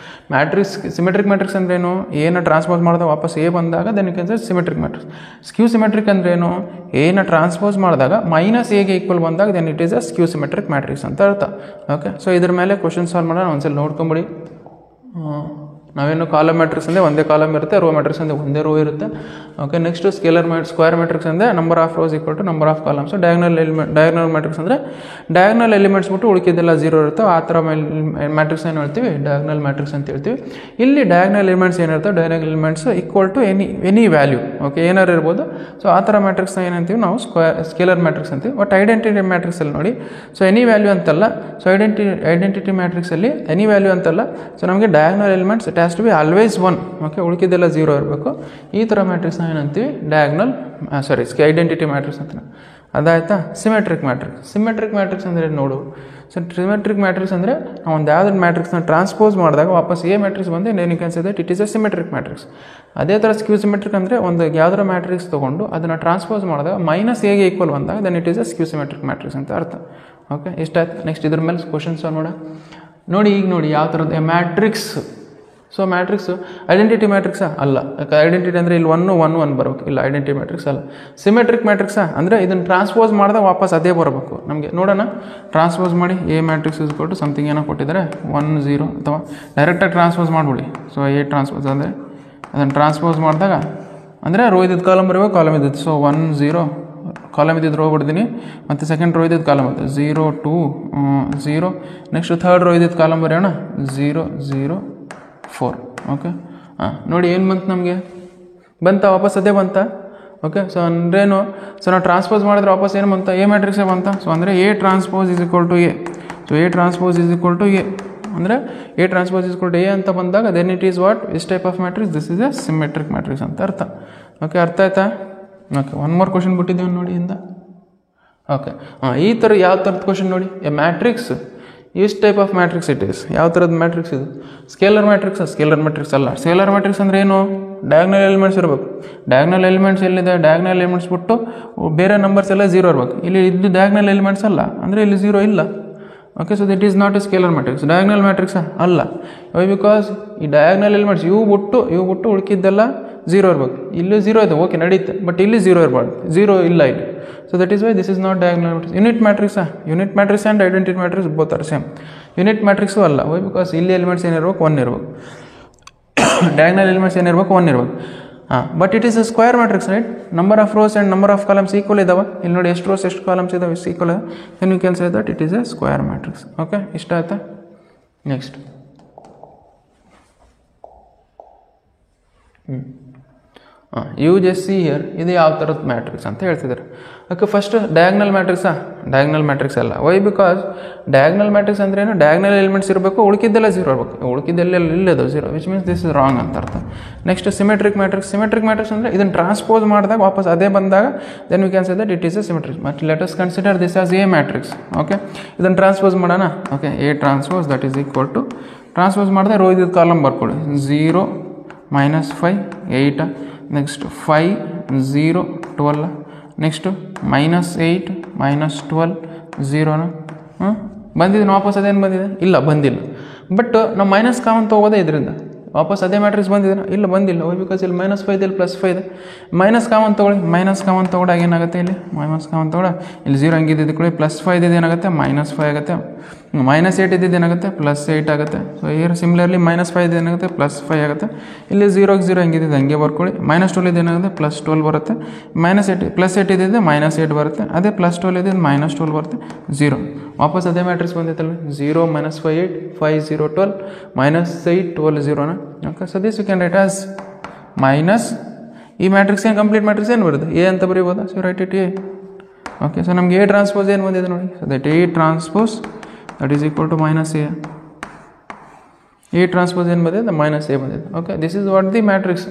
matrix. Symmetric matrix ಅಂದ್ರೇನು? ಏನ ಟ್ರಾನ್ಸ್ಪೋಸ್ ಮಾಡಿದಾಗ ವಾಪಸ್ ಎ ಬಂದಾಗ then we can say symmetric matrix. Skew symmetric ಅಂದ್ರೇನು? ಏನ ಟ್ರಾನ್ಸ್ಪೋಸ್ ಮಾಡಿದಾಗ -aಗೆ ಈಕ್ವಲ್ ಬಂದಾಗ then it is a skew symmetric matrix ಅಂತ ಅರ್ಥ. ಓಕೆ, ಸೊ ಇದ್ರ ಮೇಲೆ ಕ್ವಶನ್ ಸಾಲ್ವ್ ಮಾಡೋಣ. ಒಂದ್ಸಲ ನೋಡ್ಕೊಂಬಿಡಿ. ನಾವೇನು ಕಾಲಮ್ ಮ್ಯಾಟ್ರಿಕ್ಸ್ ಅಂದರೆ ಒಂದೇ ಕಾಲಮ್ ಇರುತ್ತೆ, ರೋ ಮ್ಯಾಟ್ರಿಕ್ಸ್ ಅಂದರೆ ಒಂದೇ ರೋ ಇರುತ್ತೆ. ಓಕೆ, ನೆಕ್ಸ್ಟ್ ಸ್ಕ್ವೇರ್ ಮ್ಯಾಟ್ರಿಕ್ಸ್ ಅಂದರೆ number of rows equal to number of columns. Diagonal matrix ಅಂದರೆ ಡಯಾಗ್ನಲ್ ಎಲಿಮೆಂಟ್ಸ್ ಬಿಟ್ಟು ಉಳಿಕಿದ್ದೆಲ್ಲ 0 ಇರ್ತವೆ. ಆ ಥರ ಮ್ಯಾಟ್ರಿಕ್ಸ್ ಏನು ಹೇಳ್ತೀವಿ? ಡಯಾಗ್ನಲ್ ಮ್ಯಾಟ್ರಿಕ್ಸ್ ಅಂತ ಹೇಳ್ತೀವಿ. ಇಲ್ಲಿ ಡಯಾಗ್ನಲ್ ಎಲಿಮೆಂಟ್ಸ್ ಏನಿರ್ತವೆ, diagonal elements equal to any value. Okay, ಏನಾರು ಇರ್ಬೋದು. ಸೊ ಆ ಥರ ಮ್ಯಾಟ್ರಿಕ್ಸ್ನ ಏನಂತೀವಿ ನಾವು? ಸ್ಕೇಲರ್ ಮ್ಯಾಟ್ರಿಕ್ಸ್ ಅಂತೀವಿ. ಬಟ್ ಐಡೆಂಟಿಟಿ ಮ್ಯಾಟ್ರಿಕ್ಸಲ್ಲಿ ನೋಡಿ, ಸೊ ಎನಿ ವ್ಯಾಲ್ಯೂ ಅಂತಲ್ಲ. ಸೊ ಐಡೆಂಟಿಟಿ ಮ್ಯಾಟ್ರಿಕ್ಸಲ್ಲಿ ಎನಿ ವ್ಯಾಲ್ಯೂ ಅಂತಲ್ಲ. ಸೊ ನಮಗೆ diagonal elements it has to be always 1. Okay, ಉಳಿಕಿದ್ದೆಲ್ಲ 0 ಇರಬೇಕು. ಈ ಥರ ಮ್ಯಾಟ್ರಿಕ್ಸ್ನ ಏನಂತೀವಿ? ಐಡೆಂಟಿಟಿ ಮ್ಯಾಟ್ರಿಕ್ಸ್ ಅಂತ. ಅದಾಯ್ತಾ? ಸಿಮೆಟ್ರಿಕ್ ಮ್ಯಾಟ್ರಿಕ್ಸ್ ಅಂದರೆ ನೋಡು. ಸೊ ಸಿಮೆಟ್ರಿಕ್ ಮ್ಯಾಟ್ರಿಕ್ಸ್ ಅಂದರೆ ನಾವು ಒಂದು ಯಾವುದಾದ್ರು ಮ್ಯಾಟ್ರಿಕ್ಸ್ನ ಟ್ರಾನ್ಸ್ಪೋಸ್ ಮಾಡಿದಾಗ ವಾಪಸ್ ಎ ಮ್ಯಾಟ್ರಿಕ್ಸ್ ಬಂದು ಏನು can say that it is a symmetric matrix. ಅದೇ ಥರ ಸ್ಕ್ಯೂ ಸಿಮೆಟ್ರಿಕ್ ಅಂದರೆ ಒಂದು ಯಾವುದಾರ ಮ್ಯಾಟ್ರಿಕ್ಸ್ ತೊಗೊಂಡು ಅದನ್ನು ಟ್ರಾನ್ಸ್ಪೋಸ್ ಮಾಡಿದಾಗ -aಗೆ ಈಕ್ವಲ್ ಬಂದಾಗ then it is a skew symmetric matrix ಅಂತ ಅರ್ಥ. ಓಕೆ, ಇಷ್ಟಾಯ್ತು. ನೆಕ್ಸ್ಟ್ ಇದ್ರ ಮೇಲೆ ಕ್ವಶನ್ ಸಾಲ್ವ್ ಮಾಡೋಣ. ನೋಡಿ, ಈಗ ನೋಡಿ ಯಾವ ಥರದ್ದು ಮ್ಯಾಟ್ರಿಕ್ಸ್. ಸೊ ಮ್ಯಾಟ್ರಿಕ್ಸು ಐಡೆಂಟಿಟಿ ಮ್ಯಾಟ್ರಿಕ್ಸಾ? ಅಲ್ಲ. ಐಡೆಂಟಿಟಿ ಅಂದರೆ ಇಲ್ಲಿ 1 1 1 ಬರಬೇಕು. ಇಲ್ಲ, ಐಡೆಂಟಿಟಿ ಮ್ಯಾಟ್ರಿಕ್ಸ್ ಅಲ್ಲ. ಸಿಮೆಟ್ರಿಕ್ ಮ್ಯಾಟ್ರಿಕ್ಸಾ? ಅಂದರೆ ಇದನ್ನು ಟ್ರಾನ್ಸ್ಪೋಸ್ ಮಾಡಿದಾಗ ವಾಪಸ್ ಅದೇ ಬರಬೇಕು. ನಮಗೆ ನೋಡೋಣ, ಟ್ರಾನ್ಸ್ಪೋಸ್ ಮಾಡಿ ಎ ಮ್ಯಾಟ್ರಿಕ್ಸ್ ಇಸ್ ಕೊಟ್ಟು ಸಮಥಿಂಗ್ ಏನೋ ಕೊಟ್ಟಿದ್ದಾರೆ 1 0 ಅಥವಾ ಡೈರೆಕ್ಟಾಗಿ ಟ್ರಾನ್ಸ್ಪೋಸ್ ಮಾಡಿಬಿಡಿ. ಸೊ ಎ ಟ್ರಾನ್ಸ್ಪೋಸ್ ಅಂದರೆ ಅದನ್ನು ಟ್ರಾನ್ಸ್ಪೋಸ್ ಮಾಡಿದಾಗ ಅಂದರೆ ರೋ ಇದ್ದಿದ್ದು ಕಾಲಮ್ ಬರಬೇಕು, ಕಾಲಮ್ ಇದ್ದಿದ್ದು. ಸೊ 1 0 ಕಾಲಮ್ ಇದ್ದಿದ್ದು ರೋ ಬಿಡ್ತೀನಿ, ಮತ್ತು ಸೆಕೆಂಡ್ ರೋ ಇದ್ದಿದ್ದು ಕಾಲಮ್ ಇತ್ತು 0 2 0. ನೆಕ್ಸ್ಟ್ ಥರ್ಡ್ ರೋ ಇದ್ದಿದ್ದು ಕಾಲಮ್ ಬರೆಯೋಣ 0 0 4. ಓಕೆ ನೋಡಿ ಏನು ಬಂತು ನಮಗೆ, ಬಂತ ವಾಪಸ್ ಅದೇ ಬಂತ. ಓಕೆ ಸೊ ಅಂದ್ರೇನು, ಸೊ ನಾವು ಟ್ರಾನ್ಸ್ಪೋಸ್ ಮಾಡಿದ್ರೆ ವಾಪಸ್ ಏನು ಬಂತ, ಎ ಮ್ಯಾಟ್ರಿಕ್ಸೇ ಬಂತ. ಸೊ ಅಂದರೆ A transpose is equal to A. So A transpose is equal to A ಅಂದರೆ A transpose is equal to A ಅಂತ ಬಂದಾಗ then it is what, this type of matrix, this is a symmetric matrix ಅಂತ ಅರ್ಥ. ಓಕೆ ಅರ್ಥ ಆಯ್ತಾ? ಓಕೆ ಒನ್ ಮೋರ್ ಕ್ವಶನ್ ಬಿಟ್ಟಿದ್ದೇವೆ ನೋಡಿ ಇಂದ. ಓಕೆ ಈ ಥರ ಯಾವ ಥರದ ಕ್ವಶನ್ ನೋಡಿ, A matrix is type of matrix it is. ಯಾವ ಥರದ ಮ್ಯಾಟ್ರಿಕ್ಸ್ ಇದು? Scalar matrix. ಸ್ಕೇಲರ್ ಮ್ಯಾಟ್ರಿಕ್ಸ್ ಅಲ್ಲ. ಸ್ಕೇಲರ್ ಮ್ಯಾಟ್ರಿಕ್ಸ್ ಅಂದರೆ ಏನು, ಡಯಾಗ್ನಲ್ ಎಲಿಮೆಂಟ್ಸ್ ಇರಬೇಕು. ಡಯಾಗ್ನಲ್ ಎಲಿಮೆಂಟ್ಸ್ ಎಲ್ಲಿದೆ, ಡಯಾಗ್ನಲ್ ಎಲಿಮೆಂಟ್ಸ್ ಬಿಟ್ಟು ಬೇರೆ ನಂಬರ್ಸ್ ಎಲ್ಲ 0 ಇರಬೇಕು. ಇಲ್ಲಿ ಡಯಾಗ್ನಲ್ ಎಲಿಮೆಂಟ್ಸ್ ಅಲ್ಲ ಅಂದರೆ ಇಲ್ಲಿ 0 ಇಲ್ಲ. Okay so that is not a scalar matrix. Diagonal matrix ಅಲ್ಲ. ವೈ? ಬಿಕಾಸ್ ಈ ಡಯಾಗ್ನಲ್ ಎಲಿಮೆಂಟ್ಸ್ ಇವು ಬಿಟ್ಟು ಉಳ್ಕಿದ್ದೆಲ್ಲ 0 ಇರಬೇಕು. ಇಲ್ಲಿ 0 ಇದೆ, ಓಕೆ ನಡೀತೆ, ಬಟ್ ಇಲ್ಲಿ 0 ಇರಬಾರ್ದು. 0 ಇಲ್ಲ ಇಲ್ಲಿ. So that is why this is not diagonal matrix. Unit matrix, unit matrix and identity matrix both are same. Unit matrix ಅಲ್ಲ. ವೈ? ಬಿಕಾಸ್ ಇಲ್ಲಿ ಎಲಿಮೆಂಟ್ಸ್ ಏನಿರ್ಬೇಕು, 1 ಇರಬೇಕು. ಡಯಾಗ್ನಲ್ ಎಲಿಮೆಂಟ್ಸ್ ಏನಿರ್ಬೇಕು, 1 ಇರಬೇಕು. But it is a square matrix, right? Number of rose and number of columns equal ಇದಾವೆ. ಇಲ್ಲಿ ನೋಡಿ ಎಷ್ಟು ರೋಸ್ ಎಷ್ಟು ಕಾಲಮ್ಸ್ ಇದಾವೆ, ಇಷ್ಟು ಈಕ್ವಲ್ ಇದೆ. Then you can say that it is a square matrix. Okay ಇಷ್ಟ ಆಯ್ತಾ? Next you just see here, ಇದು ಯಾವ ಥರದ ಮ್ಯಾಟ್ರಿಕ್ಸ್ ಅಂತ ಹೇಳ್ತಿದ್ದಾರೆ. ಓಕೆ ಫಸ್ಟ್ ಡಯಾಗ್ನಲ್ ಮ್ಯಾಟ್ರಿಕ್ಸಾ? ಡಯಾಗ್ನಲ್ ಮ್ಯಾಟ್ರಿಕ್ಸ್ ಅಲ್ಲ. ವೈ? ಬಿಕಾಸ್ ಡಯಾಗ್ನಲ್ ಮ್ಯಾಟ್ರಿಕ್ಸ್ ಅಂದ್ರೆ ಏನು, ಡಯಾಗ್ನಲ್ ಎಲಿಮೆಂಟ್ಸ್ ಇರಬೇಕು, ಉಳ್ಕಿದ್ದೆಲ್ಲ 0 ಇರಬೇಕು. ಉಳ್ಕಿದ್ದೆಲ್ಲ ಇಲ್ಲದು 0, which means this is wrong ಅಂತ ಅರ್ಥ. Next symmetric matrix. Symmetric matrix ಅಂದರೆ ಇದನ್ನು ಟ್ರಾನ್ಸ್ಪೋಸ್ ಮಾಡಿದಾಗ ವಾಪಸ್ ಅದೇ ಬಂದಾಗ then we can say that it is a symmetric. But let us consider this as a matrix. Okay ಇದನ್ನು ಟ್ರಾನ್ಸ್ಪೋಸ್ ಮಾಡೋಣ. Okay A transpose that is equal to, transpose ಮಾಡಿದ್ರೆ ರೋ ಇದ್ದಿದ್ದು ಕಾಲಮ್ ಬರ್ಕೊಳ್ಳಿ 0 -5 8. ನೆಕ್ಸ್ಟ್ 5 0 12. ನೆಕ್ಸ್ಟು -8 -12 0ನ ಬಂದಿದೆ. ವಾಪಸ್ ಅದೇನು ಬಂದಿದೆ? ಇಲ್ಲ ಬಂದಿಲ್ಲ. ಬಟ್ ನಾವು ಮೈನಸ್ ಕಾಮನ್ ತೊಗೋಬೋದೇ ಇದರಿಂದ. ವಾಪಸ್ ಅದೇ ಮ್ಯಾಟ್ರಿಕ್ಸ್ ಬಂದಿದೆ? ಇಲ್ಲ ಬಂದಿಲ್ಲ. ಬಿಕಾಸ್ ಇಲ್ಲಿ -5 ಇದೆ, ಇಲ್ಲಿ +5 ಇದೆ. ಮೈನಸ್ ಕಾಮನ್ ತೊಗೊಳ್ಳಿ. ಮೈನಸ್ ಕಾಮನ್ ತೊಗೊಂಡಾಗ ಏನಾಗುತ್ತೆ, ಇಲ್ಲಿ ಮೈನಸ್ ಕಾಮನ್ ತೊಗೊಳ, ಇಲ್ಲಿ 0 ಹಂಗಿದ್ದು ಕೂಡ +5 ಇದ್ದಿದ್ದು ಏನಾಗುತ್ತೆ, -5 ಆಗುತ್ತೆ. -8 ಇದ್ದಿದ್ದು ಏನಾಗುತ್ತೆ, +8 ಆಗುತ್ತೆ. ಸೊ here ಸಿಮಿಲರ್ಲಿ -5 ಇದ್ದು ಏನಾಗುತ್ತೆ, +5 ಆಗುತ್ತೆ. ಇಲ್ಲಿ 0ಗೆ 0 ಹಂಗಿದ್ದು ಹಂಗೆ ಬರ್ಕೊಳ್ಳಿ. -12 ಇದು ಏನಾಗುತ್ತೆ, +12 ಬರುತ್ತೆ. +8 ಇದ್ದಿದ್ದು -8 ಬರುತ್ತೆ. ಅದೇ +12 ಇದ್ದಿದ್ದು -12 ಬರುತ್ತೆ, 0. ವಾಪಸ್ ಅದೇ ಮ್ಯಾಟ್ರಿಕ್ಸ್ ಬಂದಿತ್ತಲ್ಲ, 0 -5 8 5 0 12 -8 12 0ನ. Okay so this you can write as minus, ಈ ಮ್ಯಾಟ್ರಿಕ್ಸ್ ಏನು ಕಂಪ್ಲೀಟ್ ಮ್ಯಾಟ್ರಿಕ್ಸ್ ಏನು ಬರುತ್ತೆ, ಎ ಅಂತ ಬರೀಬೋದಾ? So write it A. Okay so ನಮಗೆ ಎ ಟ್ರಾನ್ಸ್ಪೋಸ್ ಏನು ಬಂದಿದೆ ನೋಡಿ. So that A transpose that is equal to -a. A transpose ಏನು ಬಂದಿದೆ, -a ಬಂದಿದೆ. Okay this is what the matrix.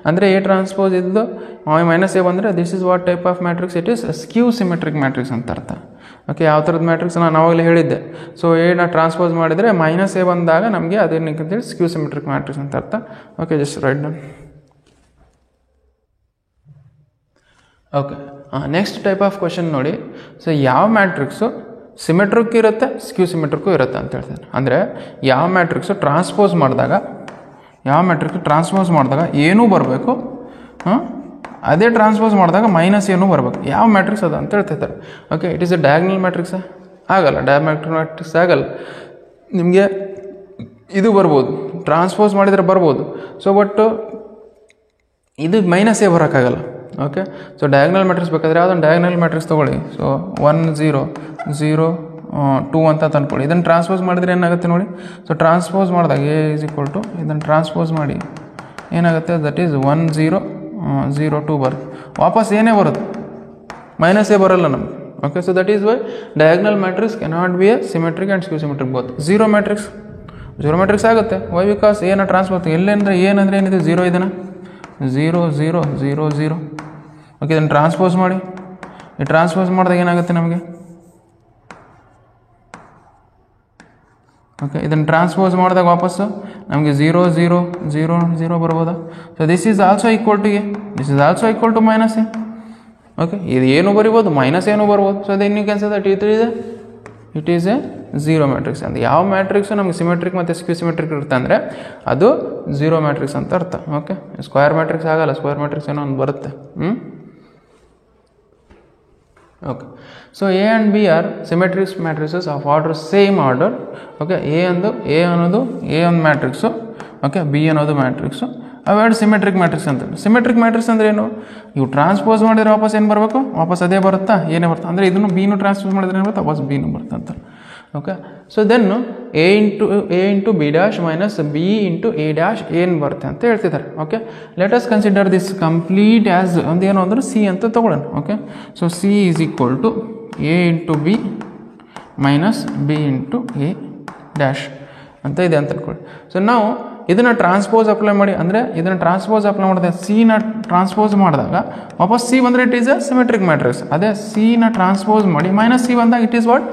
ಅಂದರೆ ಎ ಟ್ರಾನ್ಸ್ಪೋಸ್ ಇದ್ದು -a ಬಂದರೆ this is what type of matrix, it is ಸ್ಕ್ಯೂ symmetric matrix ಅಂತ ಅರ್ಥ. ಓಕೆ ಯಾವ ಥರದ ಮ್ಯಾಟ್ರಿಕ್ಸ್ ನಾನು ಆವಾಗಲೇ ಹೇಳಿದ್ದೆ. ಸೊ ಎನ ಟ್ರಾನ್ಸ್ಪೋಸ್ ಮಾಡಿದರೆ -a ಬಂದಾಗ ನಮಗೆ ಅದೇನಂತೇಳಿ ಸ್ಕ್ಯೂ ಸಿಮೆಟ್ರಿಕ್ ಮ್ಯಾಟ್ರಿಕ್ಸ್ ಅಂತ ಅರ್ಥ. Okay just write down. Okay next type of question ನೋಡಿ. ಸೊ ಯಾವ ಮ್ಯಾಟ್ರಿಕ್ಸು ಸಿಮೆಟ್ರಿಕ್ ಇರುತ್ತೆ, ಸ್ಕ್ಯೂ ಸಿಮೆಟ್ರಿಕ್ಕು ಇರುತ್ತೆ ಅಂತ ಹೇಳ್ತಾರೆ. ಅಂದರೆ ಯಾವ ಮ್ಯಾಟ್ರಿಕ್ಸು ಟ್ರಾನ್ಸ್ಪೋಸ್ ಮಾಡಿದಾಗ ಏನೂ ಬರಬೇಕು, ಅದೇ ಟ್ರಾನ್ಸ್ಪೋಸ್ ಮಾಡಿದಾಗ -ಏನೂ ಬರಬೇಕು. ಯಾವ ಮ್ಯಾಟ್ರಿಕ್ಸ್ ಅದು ಅಂತ ಹೇಳ್ತಿರ್ತಾರೆ. Okay it is A diagonal matrix ಆಗಲ್ಲ, ಮ್ಯಾಟ್ರಿಕ್ಸ್ ಆಗಲ್ಲ. ನಿಮಗೆ ಇದು ಬರ್ಬೋದು, ಟ್ರಾನ್ಸ್ಪೋಸ್ ಮಾಡಿದರೆ ಬರ್ಬೋದು. ಸೊ ಬಟ್ ಇದು -a ಬರೋಕ್ಕಾಗಲ್ಲ. ಓಕೆ ಸೊ ಡಯಾಗ್ನಲ್ ಮ್ಯಾಟ್ರಿಕ್ಸ್ ಬೇಕಾದರೆ ಯಾವುದೊಂದು ಡಯಾಗ್ನಲ್ ಮ್ಯಾಟ್ರಿಕ್ಸ್ ತೊಗೊಳ್ಳಿ. ಸೊ 1 0 0 2 ಅಂತ ತಂದ್ಕೊಳ್ಳಿ. ಇದನ್ನು ಟ್ರಾನ್ಸ್ಪೋಸ್ ಮಾಡಿದರೆ ಏನಾಗುತ್ತೆ ನೋಡಿ. ಸೊ ಟ್ರಾನ್ಸ್ಪೋಸ್ ಮಾಡಿದಾಗ ಎ ಈಸ್ ಈಕ್ವಲ್ ಟು, ಇದನ್ನು ಟ್ರಾನ್ಸ್ಪೋಸ್ ಮಾಡಿ ಏನಾಗುತ್ತೆ, ದಟ್ ಈಸ್ 1 0 0 2 ಬರುತ್ತೆ. ವಾಪಸ್ ಏನೇ ಬರುತ್ತೆ, -a ಬರೋಲ್ಲ ನಮಗೆ. Okay so that is why diagonal matrix cannot be a symmetric and skew symmetric both. Zero matrix ಆಗುತ್ತೆ. ವೈ? ಬಿಕಾಸ್ ಏನ ಟ್ರಾನ್ಸ್ಪೋಸ್ ಎಲ್ಲೇಂದರೆ ಏನಂದರೆ ಏನಿದೆ, 0 ಇದನ್ನು 0 0 0 0. ಓಕೆ ಇದನ್ನು ಟ್ರಾನ್ಸ್ಪೋಸ್ ಮಾಡಿ. ಈ ಟ್ರಾನ್ಸ್ಪೋಸ್ ಮಾಡಿದಾಗ ಏನಾಗುತ್ತೆ ನಮಗೆ, ಓಕೆ ಇದನ್ನು ಟ್ರಾನ್ಸ್ಪೋಸ್ ಮಾಡಿದಾಗ ವಾಪಸ್ಸು ನಮಗೆ 0 0 0 0 ಬರ್ಬೋದಾ? So this is also equal to A, this is also equal to -a. Okay ಇದು ಏನು ಬರಿಬೋದು, -ಏನೂ ಬರ್ಬೋದು. So then you can say that it is a zero matrix ಅಂತ. ಯಾವ ಮ್ಯಾಟ್ರಿಕ್ಸು ನಮಗೆ ಸಿಮೆಟ್ರಿಕ್ ಮತ್ತು ಸ್ಕ್ಯೂ ಸಿಮೆಟ್ರಿಕ್ ಇರುತ್ತೆ ಅಂದರೆ ಅದು ಝೀರೋ ಮ್ಯಾಟ್ರಿಕ್ಸ್ ಅಂತ ಅರ್ಥ. ಓಕೆ ಸ್ಕ್ವೇರ್ ಮ್ಯಾಟ್ರಿಕ್ಸ್ ಆಗಲ್ಲ, ಸ್ಕ್ವೇರ್ ಮ್ಯಾಟ್ರಿಕ್ಸ್ ಏನೋ ಒಂದು ಬರುತ್ತೆ. Okay so A and B are symmetrics matrices of order same order. Okay A ಅನ್ನೋದು ಒಂದು ಮ್ಯಾಟ್ರಿಕ್ಸು, ಓಕೆ ಬಿ ಅನ್ನೋದು ಮ್ಯಾಟ್ರಿಕ್ಸು. ಅವೆರಡು ಸಿಮೆಟ್ರಿಕ್ ಮ್ಯಾಟ್ರಿಕ್ಸ್ ಅಂತ. ಸಿಮೆಟ್ರಿಕ್ ಮ್ಯಾಟ್ರಿಕ್ಸ್ ಅಂದ್ರೆ ಏನು? ಇವು ಟ್ರಾನ್ಸ್ಪೋಸ್ ಮಾಡಿದ್ರೆ ವಾಪಸ್ ಏನು ಬರಬೇಕು? ವಾಪಸ್ ಅದೇ ಬರುತ್ತಾ? ಏನೇ ಬರುತ್ತೆ ಅಂದರೆ ಇದನ್ನು ಬಿನೂ ಟ್ರಾನ್ಸ್ಪೋಸ್ ಮಾಡಿದ್ರೆ ಏನು ಬರುತ್ತೆ? ವಾಪಸ್ ಬಿನೂ ಬರುತ್ತೆ ಅಂತ. Okay, so then A into B dash minus B into A dash ಏನು ಬರುತ್ತೆ ಅಂತ ಹೇಳ್ತಿದ್ದಾರೆ. Okay, let us consider this complete as ಒಂದು ಏನು ಅಂದ್ರೆ ಸಿ ಅಂತ ತೊಗೊಳ್ಳೋಣ. Okay, so C is equal to A into B minus B into A dash ಅಂತ ಇದೆ ಅಂತ ಅಂದ್ಕೊಳ್ಳಿ. ಸೊ ನಾವು ಇದನ್ನು ಟ್ರಾನ್ಸ್ಪೋಸ್ ಅಪ್ಲೈ ಮಾಡಿ, ಅಂದರೆ ಇದನ್ನು ಟ್ರಾನ್ಸ್ಪೋಸ್ ಅಪ್ಲೈ ಮಾಡಿದಾಗ ಸಿನ ಟ್ರಾನ್ಸ್ಪೋಸ್ ಮಾಡಿದಾಗ ವಾಪಸ್ ಸಿ ಬಂದರೆ it is a symmetric matrix. ಅದೇ ಸಿನ ಟ್ರಾನ್ಸ್ಪೋಸ್ ಮಾಡಿ ಮೈನಸ್ ಸಿ ಬಂದಾಗ ಇಟ್ ಈಸ್ ವಾಟ್?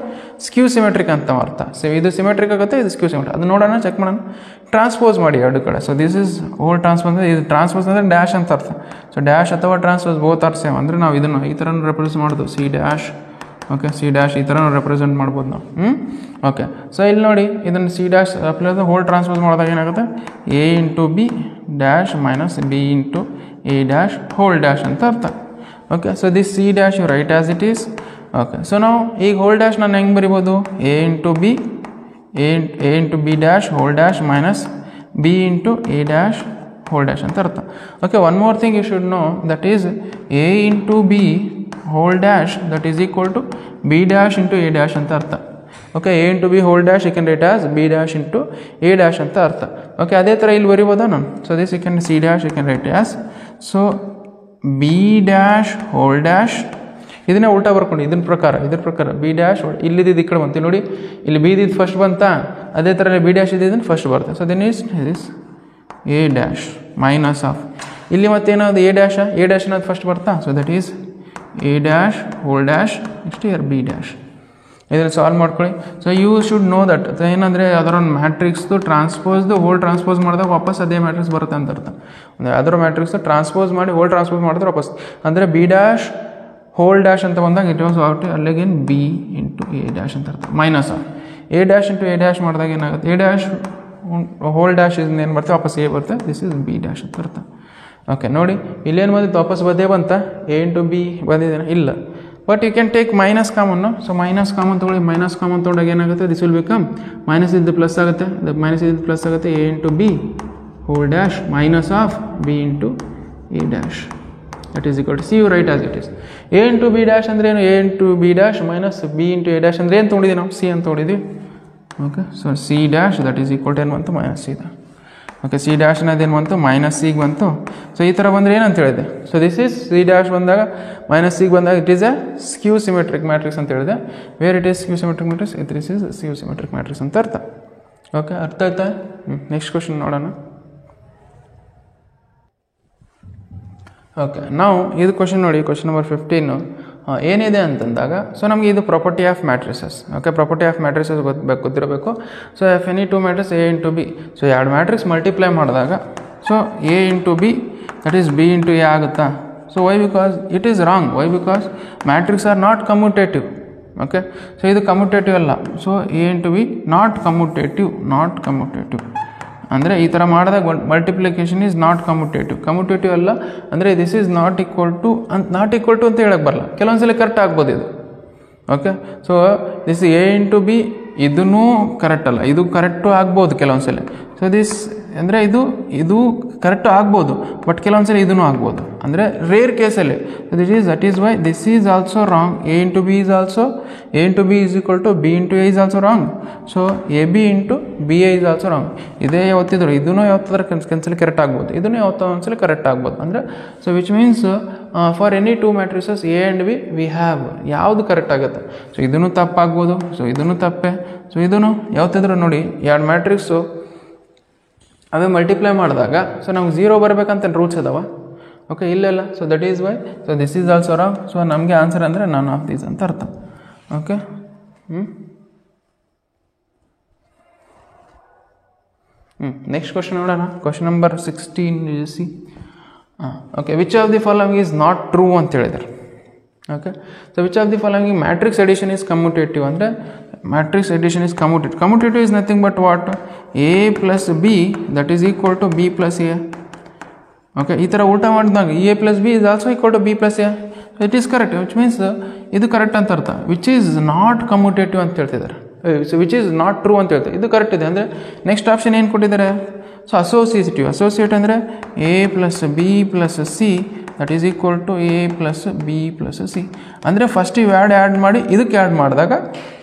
ಸ್ಕ್ಯೂ ಸಿಮೆಟ್ರಿಕ್ ಅಂತ ಅರ್ಥ. ಸೊ ಇದು ಸಿಮೆಟ್ರಿಕ್ ಆಗುತ್ತೆ, ಇದು ಸ್ಕ್ಯೂ ಸಿಮೆಟ್ರಿಕ್. ಅದು ನೋಡೋಣ, ಚೆಕ್ ಮಾಡೋಣ. ಟ್ರಾನ್ಸ್ಪೋಸ್ ಮಾಡಿ ಎರಡು ಕಡೆ. So this is whole transpose, ಇದು ಟ್ರಾನ್ಸ್ಪೋಸ್ ಅಂದರೆ ಡ್ಯಾಶ್ ಅಂತ ಅರ್ಥ. ಸೊ ಡ್ಯಾಶ್ ಅಥವಾ ಟ್ರಾನ್ಸ್ಪೋಸ್ ಬೋತ್ ಆರ್ ಸೇಮ್. ಅಂದರೆ ನಾವು ಇದನ್ನು ಈ ಥರ ರೆಪ್ರೆಸೆಂಟ್ ಮಾಡೋದು, C dash. Okay, C dash ಈ ಥರ ರೆಪ್ರೆಸೆಂಟ್ ಮಾಡ್ಬೋದು ನಾವು. ಓಕೆ, ಸೊ ಇಲ್ಲಿ ನೋಡಿ ಇದನ್ನು ಸಿ ಡ್ಯಾಶ್ ಹೋಲ್ ಟ್ರಾನ್ಸ್ಪೋಸ್ ಮಾಡಿದಾಗ ಏನಾಗುತ್ತೆ? A into B dash minus B into A dash whole dash ಅಂತ ಅರ್ಥ. Okay, so this C dash you write as it is. Okay, so ನಾವು ಈಗ ಹೋಲ್ ಡ್ಯಾಶ್ ನಾನು ಹೆಂಗೆ ಬರಿಬೋದು? A into B dash whole dash minus B into A dash whole dash ಅಂತ ಅರ್ಥ. Okay, one more thing you should know, that is A into B whole dash that is equal to B dash into A dash ಅಂತ ಅರ್ಥ. Okay, A into B whole dash you can write as B dash into A dash ಅಂತ ಅರ್ಥ. ಓಕೆ, ಅದೇ ಥರ ಇಲ್ಲಿ ಬರಿಬೋದಾ ನಾನು? So this you can see dash you can write as so B dash whole dash. ಇದನ್ನೇ ಉಲ್ಟಾ ಬರ್ಕೊಂಡು ಇದ್ರ ಪ್ರಕಾರ ಬಿ ಡ್ಯಾಶ್ ಇಲ್ಲಿದ್ದು ಈ ಕಡೆ ಬಂತು ನೋಡಿ, ಇಲ್ಲಿ ಬಿ ಇದ್ದು ಫಸ್ಟ್ ಬಂತಾ, ಅದೇ ಥರ ಬಿ ಡ್ಯಾಶ್ ಇದ್ದಿದ್ದನ್ನು ಫಸ್ಟ್ ಬರುತ್ತೆ. So then is A dash minus of ಇಲ್ಲಿ ಮತ್ತೇನಾದ್ರು ಎ ಡ್ಯಾಶ್ ಅನ್ನೋದು ಫಸ್ಟ್ ಬರ್ತಾ. So that is A dash whole dash next year B dash. ಇದನ್ನು ಸಾಲ್ವ್ ಮಾಡ್ಕೊಳ್ಳಿ. So you should know that ಏನಂದರೆ ಅದರ ಒಂದು ಮ್ಯಾಟ್ರಿಕ್ಸ್ದು ಟ್ರಾನ್ಸ್ಪೋಸ್ದು ಹೋಲ್ ಟ್ರಾನ್ಸ್ಪೋಸ್ ಮಾಡಿದಾಗ ವಾಪಸ್ ಅದೇ ಮ್ಯಾಟ್ರಿಕ್ಸ್ ಬರುತ್ತೆ ಅಂತ ಅರ್ಥ. ಅಂದರೆ ಅದರ ಮ್ಯಾಟ್ರಿಕ್ಸ್ ಟ್ರಾನ್ಸ್ಪೋಸ್ ಮಾಡಿ ಹೋಲ್ ಟ್ರಾನ್ಸ್ಪೋಸ್ ಮಾಡಿದ್ರೆ ವಾಪಸ್ ಅಂದರೆ ಬಿ ಡ್ಯಾಶ್ ಹೋಲ್ ಡ್ಯಾಶ್ ಅಂತ ಬಂದಾಗ ಇಟ್ ವಾಸ್ ಔಟ್ ಅಲ್ಲಿಗೇನು ಬಿ ಇಂಟು ಎ ಡ್ಯಾಶ್ ಅಂತ ಅರ್ಥ. Minus A dash into A dash ಮಾಡಿದಾಗ ಏನಾಗುತ್ತೆ? ಎ ಡ್ಯಾಶ್ ಹೋಲ್ ಡ್ಯಾಶ್ ಏನು ಬರುತ್ತೆ? ವಾಪಸ್ ಎ ಬರುತ್ತೆ. ದಿಸ್ ಇಸ್ ಬಿ ಡ್ಯಾಶ್ ಅಂತ ಅರ್ಥ. ಓಕೆ, ನೋಡಿ ಇಲ್ಲೇನು ಬಂದಿತ್ತು? ವಾಪಸ್ ಬದೇ ಬಂತ? ಎ ಇಂಟು ಬಿ ಬಂದಿದ್ದೇನೆ? ಇಲ್ಲ. But you can take minus common. So minus common ತೊಗೊಳ್ಳಿ. ಮೈನಸ್ ಕಾಮನ್ ತೊಗೊಂಡಾಗ ಏನಾಗುತ್ತೆ? ದಿಸ್ ವಿಲ್ ಬಿಕಮ್ ಮೈನಸ್ ಇದ್ದು ಪ್ಲಸ್ ಆಗುತ್ತೆ. ಮೈನಸ್ ಇದ್ದು ಪ್ಲಸ್ ಆಗುತ್ತೆ. A into B whole dash minus of B into A dash that is equal to C you write as it is. A into B dash ಅಂದ್ರೆ ಏನು? A into B dash minus B into A dash ಅಂದರೆ ಏನು ತೊಗೊಂಡಿದ್ದೀವಿ ನಾವು? ಸಿ ಅಂತ ತೊಗೊಂಡಿದ್ವಿ. Okay, so C dash that is equal to ಏನು ಬಂತು? Minus C. Okay, C dash ಅನ್ನೋದೇನು ಬಂತು? ಮೈನಸ್ ಸಿಗೆ ಬಂತು. ಸೊ ಈ ಥರ ಬಂದರೆ ಏನಂತ ಹೇಳಿದೆ? So this is C dash ಬಂದಾಗ ಮೈನಸ್ ಸಿಗೆ ಬಂದಾಗ it is A ಸ್ಕ್ಯೂ symmetric matrix ಅಂತ ಹೇಳಿದೆ. Where it is ಸ್ಕ್ಯೂ symmetric matrix? This is ಸ್ಕ್ಯೂ symmetric matrix ಅಂತ ಅರ್ಥ. ಓಕೆ, ಅರ್ಥ ಆಯ್ತಾ? ನೆಕ್ಸ್ಟ್ ಕ್ವಶನ್ ನೋಡೋಣ. ಓಕೆ, ನಾವು ಇದು ಕ್ವಶನ್ ನೋಡಿ, ಕ್ವಶನ್ ನಂಬರ್ 15 ಏನಿದೆ ಅಂತಂದಾಗ, ಸೊ ನಮಗೆ ಇದು property of matrices. Okay, property of matrices ಗೊತ್ತಿರಬೇಕು. So if any two matrix A into B. So ಎರಡು ಮ್ಯಾಟ್ರಿಕ್ಸ್ ಮಲ್ಟಿಪ್ಲೈ ಮಾಡಿದಾಗ so A into B that is B into A ಆಗುತ್ತಾ? So why? Because it is wrong. Why? Because matrix are not commutative. Okay, so ಇದು ಕಮ್ಯುಟೇಟಿವ್ ಅಲ್ಲ. So A into B not commutative. ಅಂದರೆ ಈ ಥರ ಮಾಡಿದಾಗ ಮಲ್ಟಿಪ್ಲಿಕೇಶನ್ ಈಸ್ ನಾಟ್ ಕಮ್ಯುಟೇಟಿವ್ ಅಲ್ಲ. ಅಂದರೆ this is not equal to ಅಂತ ಹೇಳಕ್ಕೆ ಬರಲ್ಲ. ಕೆಲವೊಂದ್ಸಲ ಕರೆಕ್ಟ್ ಆಗ್ಬೋದು ಇದು. Okay, so this A into B ಇದೂ ಕರೆಕ್ಟ್ ಅಲ್ಲ, ಇದು ಕರೆಕ್ಟು ಆಗ್ಬೋದು ಕೆಲವೊಂದ್ಸಲ. ಸೊ ದಿಸ್ ಅಂದರೆ ಇದು ಕರೆಕ್ಟು ಆಗ್ಬೋದು, ಬಟ್ ಕೆಲವೊಂದ್ಸಲ ಇದೂ ಆಗ್ಬೋದು. ಅಂದರೆ ರೇರ್ ಕೇಸಲ್ಲಿ that is why this is also wrong. A into B is equal to B into A is also wrong. So A B into B A is also wrong. ಇದೇ ಯಾವತ್ತಿದ್ರು ಇದೂ ಯಾವತ್ತಾದ್ರೆ ಕೆಲವೊಂದ್ಸಲ ಕರೆಕ್ಟ್ ಆಗ್ಬೋದು, ಇದೂ ಯಾವತ್ತೊಂದ್ಸಲ ಕರೆಕ್ಟ್ ಆಗ್ಬೋದು. ಅಂದರೆ so which means for any two matrices A and B we have ಯಾವುದು ಕರೆಕ್ಟ್ ಆಗುತ್ತೆ. ಸೊ ಇದೂ ತಪ್ಪಾಗ್ಬೋದು, ಸೊ ಇದೂ ತಪ್ಪೆ. ಸೊ ಇದೂ ಯಾವತ್ತಿದ್ರು ನೋಡಿ ಎರಡು ಮ್ಯಾಟ್ರಿಕ್ಸು ಅವೇ ಮಲ್ಟಿಪ್ಲೈ ಮಾಡಿದಾಗ ಸೊ ನಮ್ಗೆ 0 ಬರಬೇಕಂತ ರೂಲ್ಸ್ ಅದಾವ. ಓಕೆ, ಇಲ್ಲೆಲ್ಲ. So that is why so this is also wrong. So ನಮಗೆ ಆನ್ಸರ್ ಅಂದರೆ ನನ್ ಆಫ್ ದೀಸ್ ಅಂತ ಅರ್ಥ. ಓಕೆ, ನೆಕ್ಸ್ಟ್ ಕ್ವಶನ್ ನೋಡೋಣ. Question number 16 C. Okay, which of the following is not true ಅಂತ ಹೇಳಿದ್ದಾರೆ. Okay, so which of the following matrix addition is commutative. ಅಂದರೆ matrix addition is commutative is nothing but what? A plus B that is equal to B plus A. Okay, ಈ ಥರ ಊಟ ಮಾಡಿದಾಗ A plus B is also equal to B plus A. It is correct, which means ಇದು ಕರೆಕ್ಟ್ ಅಂತ ಅರ್ಥ. ವಿಚ್ ಈಸ್ ನಾಟ್ ಕಮ್ಯುಟೇಟಿವ್ ಅಂತ ಹೇಳ್ತಿದ್ದಾರೆ. ವಿಚ್ ಈಸ್ ನಾಟ್ ಟ್ರೂ ಅಂತ ಹೇಳ್ತಾರೆ. ಇದು ಕರೆಕ್ಟ್ ಇದೆ. ಅಂದರೆ ನೆಕ್ಸ್ಟ್ ಆಪ್ಷನ್ ಏನು ಕೊಟ್ಟಿದ್ದಾರೆ? ಸೊ ಅಸೋಸಿಯೇಟ್ ಅಂದರೆ A plus B plus C that is equal to A plus B plus C. ಅಂದರೆ ಫಸ್ಟ್ ಇವು ಆ್ಯಡ್ ಮಾಡಿ ಇದಕ್ಕೆ ಆ್ಯಡ್ ಮಾಡಿದಾಗ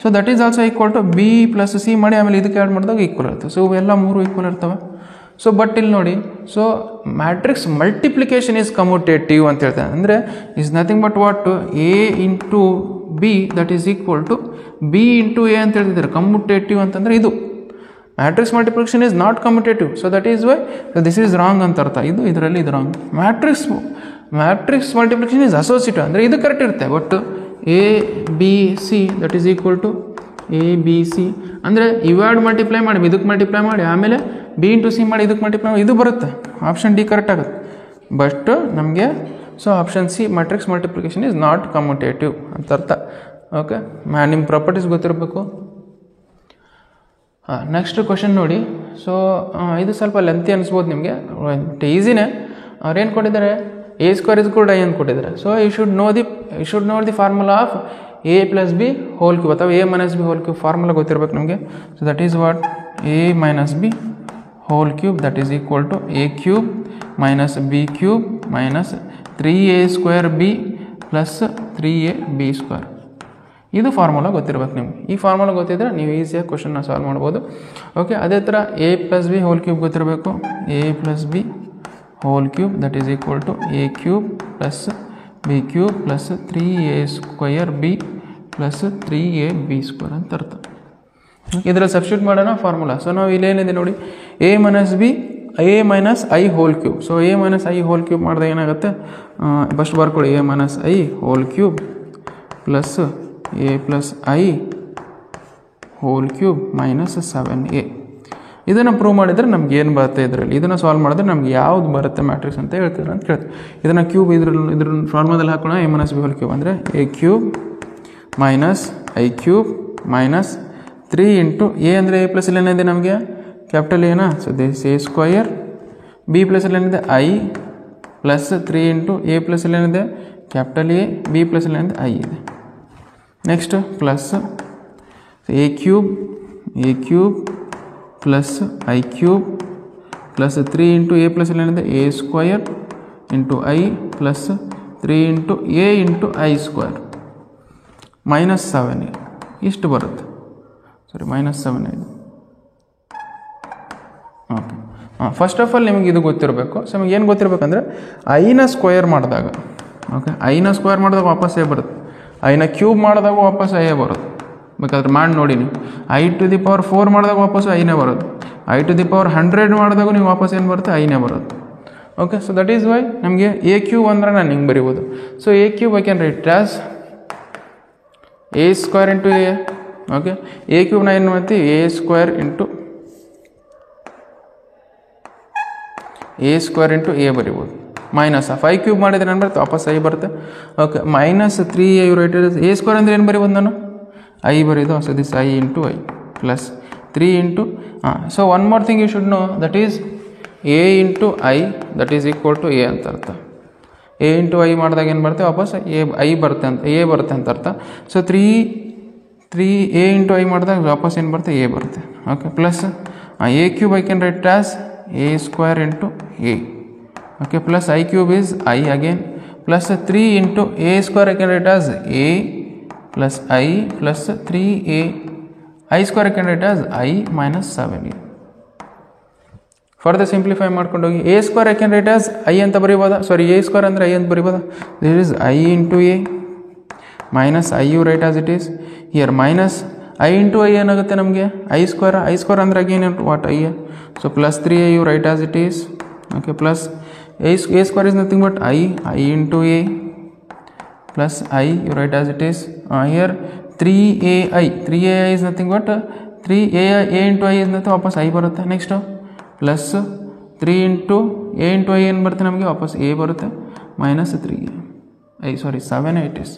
so that is also equal to B plus C ಮಾಡಿ ಆಮೇಲೆ ಇದಕ್ಕೆ ಆ್ಯಡ್ ಮಾಡಿದಾಗ ಈಕ್ವಲ್ ಇರ್ತವೆ. ಸೊ ಇವೆಲ್ಲ ಮೂರು ಈಕ್ವಲ್ ಇರ್ತವೆ. ಸೊ ಬಟ್ ಇಲ್ಲಿ ನೋಡಿ, so matrix multiplication is commutative ಅಂತ ಹೇಳ್ತಾರೆ. ಅಂದರೆ is nothing but what A into B that is equal to B into A ಅಂತ ಹೇಳ್ತಿದ್ದಾರೆ. ಕಮ್ಯುಟೇಟಿವ್ ಅಂತಂದರೆ ಇದು matrix multiplication is not commutative. So that is why this is wrong ಅಂತ ಅರ್ಥ. ಇದರಲ್ಲಿ ಇದು wrong. Matrix multiplication is associative ಅಂದರೆ ಇದು ಕರೆಕ್ಟ್ ಇರುತ್ತೆ. But A B C that is equal to A B C ಅಂದರೆ ಇವ್ಯಾಡ್ ಮಲ್ಟಿಪ್ಲೈ ಮಾಡಿ ಇದಕ್ಕೆ ಮಲ್ಟಿಪ್ಲೈ ಮಾಡಿ ಆಮೇಲೆ ಬಿ ಇಂಟು ಸಿ ಮಾಡಿ ಇದಕ್ಕೆ ಮಲ್ಟಿಪ್ಲೈ ಮಾಡಿ ಇದು ಬರುತ್ತೆ. ಆಪ್ಷನ್ ಡಿ ಕರೆಕ್ಟ್ ಆಗುತ್ತೆ. ಬಟ್ ನಮಗೆ so option C matrix multiplication is not commutative ಅಂತ ಅರ್ಥ. ಓಕೆ, ನಿಮ್ಮ ಪ್ರಾಪರ್ಟೀಸ್ ಗೊತ್ತಿರಬೇಕು. ನೆಕ್ಸ್ಟ್ ಕ್ವಶನ್ ನೋಡಿ. ಸೊ ಇದು ಸ್ವಲ್ಪ ಲೆಂತಿ ಅನಿಸ್ಬೋದು ನಿಮಗೆ, ಈಸಿನೇ. ಅವ್ರೇನು ಕೊಟ್ಟಿದ್ದಾರೆ? ಎ ಸ್ಕ್ವೇರ್ ಇಸ್ ಕೂಡ ಏನು ಕೊಟ್ಟಿದ್ದಾರೆ. So you should know the formula of A plus B whole cube ಅಥವಾ A minus B whole cube formula ಗೊತ್ತಿರಬೇಕು ನಮಗೆ. So that is what A minus B whole cube that is equal to A cube minus B cube minus 3a square B plus 3a B square. ಇದು ಫಾರ್ಮುಲಾ ಗೊತ್ತಿರಬೇಕು ನಿಮ್ಗೆ. ಈ ಫಾರ್ಮುಲಾ ಗೊತ್ತಿದ್ದರೆ ನೀವು ಈಸಿಯಾಗಿ ಕ್ವಶನ್ನ ಸಾಲ್ವ್ ಮಾಡ್ಬೋದು. ಓಕೆ, ಅದೇ ಥರ A plus B whole cube ಗೊತ್ತಿರಬೇಕು. A plus B whole cube that is equal to A cube plus B cube plus 3a square B plus 3a B square ಅಂತ ಅರ್ಥ. ಇದರಲ್ಲಿ ಸಬ್ಸ್ಟಿಟ್ಯೂಟ್ ಮಾಡೋಣ ಫಾರ್ಮುಲಾ. ಸೊ ನಾವು ಇಲ್ಲೇನಿದೆ ನೋಡಿ, A minus I whole cube. So A minus I whole cube ಮಾಡಿದಾಗ ಏನಾಗುತ್ತೆ? ಫಸ್ಟ್ ಬರ್ಕೊಳ್ಳಿ, A minus I whole cube plus A plus I whole cube minus 7a. ಇದನ್ನು ಪ್ರೂವ್ ಮಾಡಿದರೆ ನಮ್ಗೆ ಏನು ಬರುತ್ತೆ ಇದರಲ್ಲಿ. ಇದನ್ನು ಸಾಲ್ವ್ ಮಾಡಿದ್ರೆ ನಮ್ಗೆ ಯಾವ್ದು ಬರುತ್ತೆ ಮ್ಯಾಟ್ರಿಕ್ಸ್ ಅಂತ ಹೇಳ್ತಾರೆ ಅಂತ ಕೇಳ್ತೀವಿ. ಇದನ್ನು ಕ್ಯೂಬ್ ಇದ್ರ ಫಾರ್ಮುಲಾದಲ್ಲಿ ಹಾಕೋಣ. A minus B whole cube ಅಂದರೆ A cube minus I cube minus 3 into A ಅಂದರೆ ಎ ಪ್ಲಸ್ ಇಲ್ಲಿ ಏನಿದೆ ನಮಗೆ ಕ್ಯಾಪಿಟಲ್ ಎನಾ. So this A square. B plus ಇಲ್ಲಿ ಏನಿದೆ I plus 3 into A plus ಇಲ್ಲಿ ಏನಿದೆ ಕ್ಯಾಪಿಟಲ್ ಎ, ಬಿ ಪ್ಲಸ್ ಇಲ್ಲಿ ಏನಿದೆ ಐ ಇದೆ. Next plus a cube plus I cube plus 3 into A plus ಇಲ್ಲಿ ಏನಿದೆ A square into I plus 3 into A into I square minus 7a ಇಷ್ಟು ಬರುತ್ತೆ. ಸಾರಿ ಮೈನಸ್ 7 ಇದು. ಓಕೆ, ಫಸ್ಟ್ ಆಫ್ ಆಲ್ ನಿಮಗೆ ಇದು ಗೊತ್ತಿರಬೇಕು. ಸೊ ನಿಮಗೆ ಏನು ಗೊತ್ತಿರಬೇಕಂದ್ರೆ ಐನ ಸ್ಕ್ವಯರ್ ಮಾಡಿದಾಗ, ಓಕೆ, ಐನ ಸ್ಕ್ವಯರ್ ಮಾಡಿದಾಗ ವಾಪಸ್ ಎ ಬರುತ್ತೆ. ಐನ ಕ್ಯೂಬ್ ಮಾಡಿದಾಗ ವಾಪಸ್ ಐ ಬರುತ್ತೆ. ಬೇಕಾದ್ರೆ ಮಾಡಿ ನೋಡಿ ನೀವು. ಐ ಟು ದಿ ಪವರ್ 4 ಮಾಡಿದಾಗ ವಾಪಸ್ ಐನೇ ಬರೋದು. ಐ ಟು ದಿ ಪವರ್ 100 ಮಾಡಿದಾಗ ನೀವು ವಾಪಸ್ ಏನು ಬರುತ್ತೆ? ಐನೇ ಬರೋದು. Okay, so that is why ನಮಗೆ ಎ ಕ್ಯೂಬ್ ಅಂದರೆ ನಾನು ಹಿಂಗೆ ಬರೀಬೋದು. So a cube I can write as a square into a. Okay, a ಕ್ಯೂಬ್ನ ಏನು ಮಾಡ್ತೀವಿ? ಎ ಸ್ಕ್ವೇರ್ ಇಂಟು ಎ ಬರಿಬೋದು. ಮೈನಸ್ ಆಫ್ ಐ ಕ್ಯೂಬ್ ಮಾಡಿದ್ರೆ ಏನು ಬರುತ್ತೆ? ವಾಪಸ್ ಐ ಬರುತ್ತೆ. Okay, minus 3a you write a square ಅಂದರೆ ಏನು ಬರಿಬೋದು ನಾನು? ಐ ಬರೀದು. So this I into I plus 3 into so one more thing you should know, that is A into I that is equal to A ಅಂತ ಅರ್ಥ. ಎ ಇಂಟು ಐ ಮಾಡಿದಾಗ ಏನು ಬರುತ್ತೆ? ವಾಪಸ್ ಎ ಬರುತ್ತೆ ಅಂತ ಅರ್ಥ. ಸೊ 3 ಎ ಇಂಟು ಐ ಮಾಡಿದಾಗ ವಾಪಸ್ ಏನು ಬರುತ್ತೆ? ಎ ಬರುತ್ತೆ. Okay, plus a cube I can write as a square into a. Okay, plus I cube is I again plus 3 into a square I can write as a plus I plus 3a I square I can write as I minus 7a. Further simplify ಮಾಡ್ಕೊಂಡು ಹೋಗಿ a square I can write as I ಅಂತ ಬರೀಬೋದಾ? ಸಾರಿ, ಎ ಸ್ಕ್ವೇರ್ ಅಂದರೆ ಐ ಅಂತ ಬರೀಬೋದಾ? This is I into A minus I you write as it is here minus I into I ಏನಾಗುತ್ತೆ ನಮಗೆ? ಐ ಸ್ಕ್ವೇರ್ ಅಂದರೆ again what I. So plus 3a you write as it is. Okay, plus a square is nothing but I into a plus I you write as it is. Here 3ai is nothing but 3a into I is nothing, ವಾಪಸ್ I ಬರುತ್ತೆ. Next plus 3 into a into I ಏನು ಬರುತ್ತೆ ನಮಗೆ? ವಾಪಸ್ a ಬರುತ್ತೆ ಮೈನಸ್ 7 it is.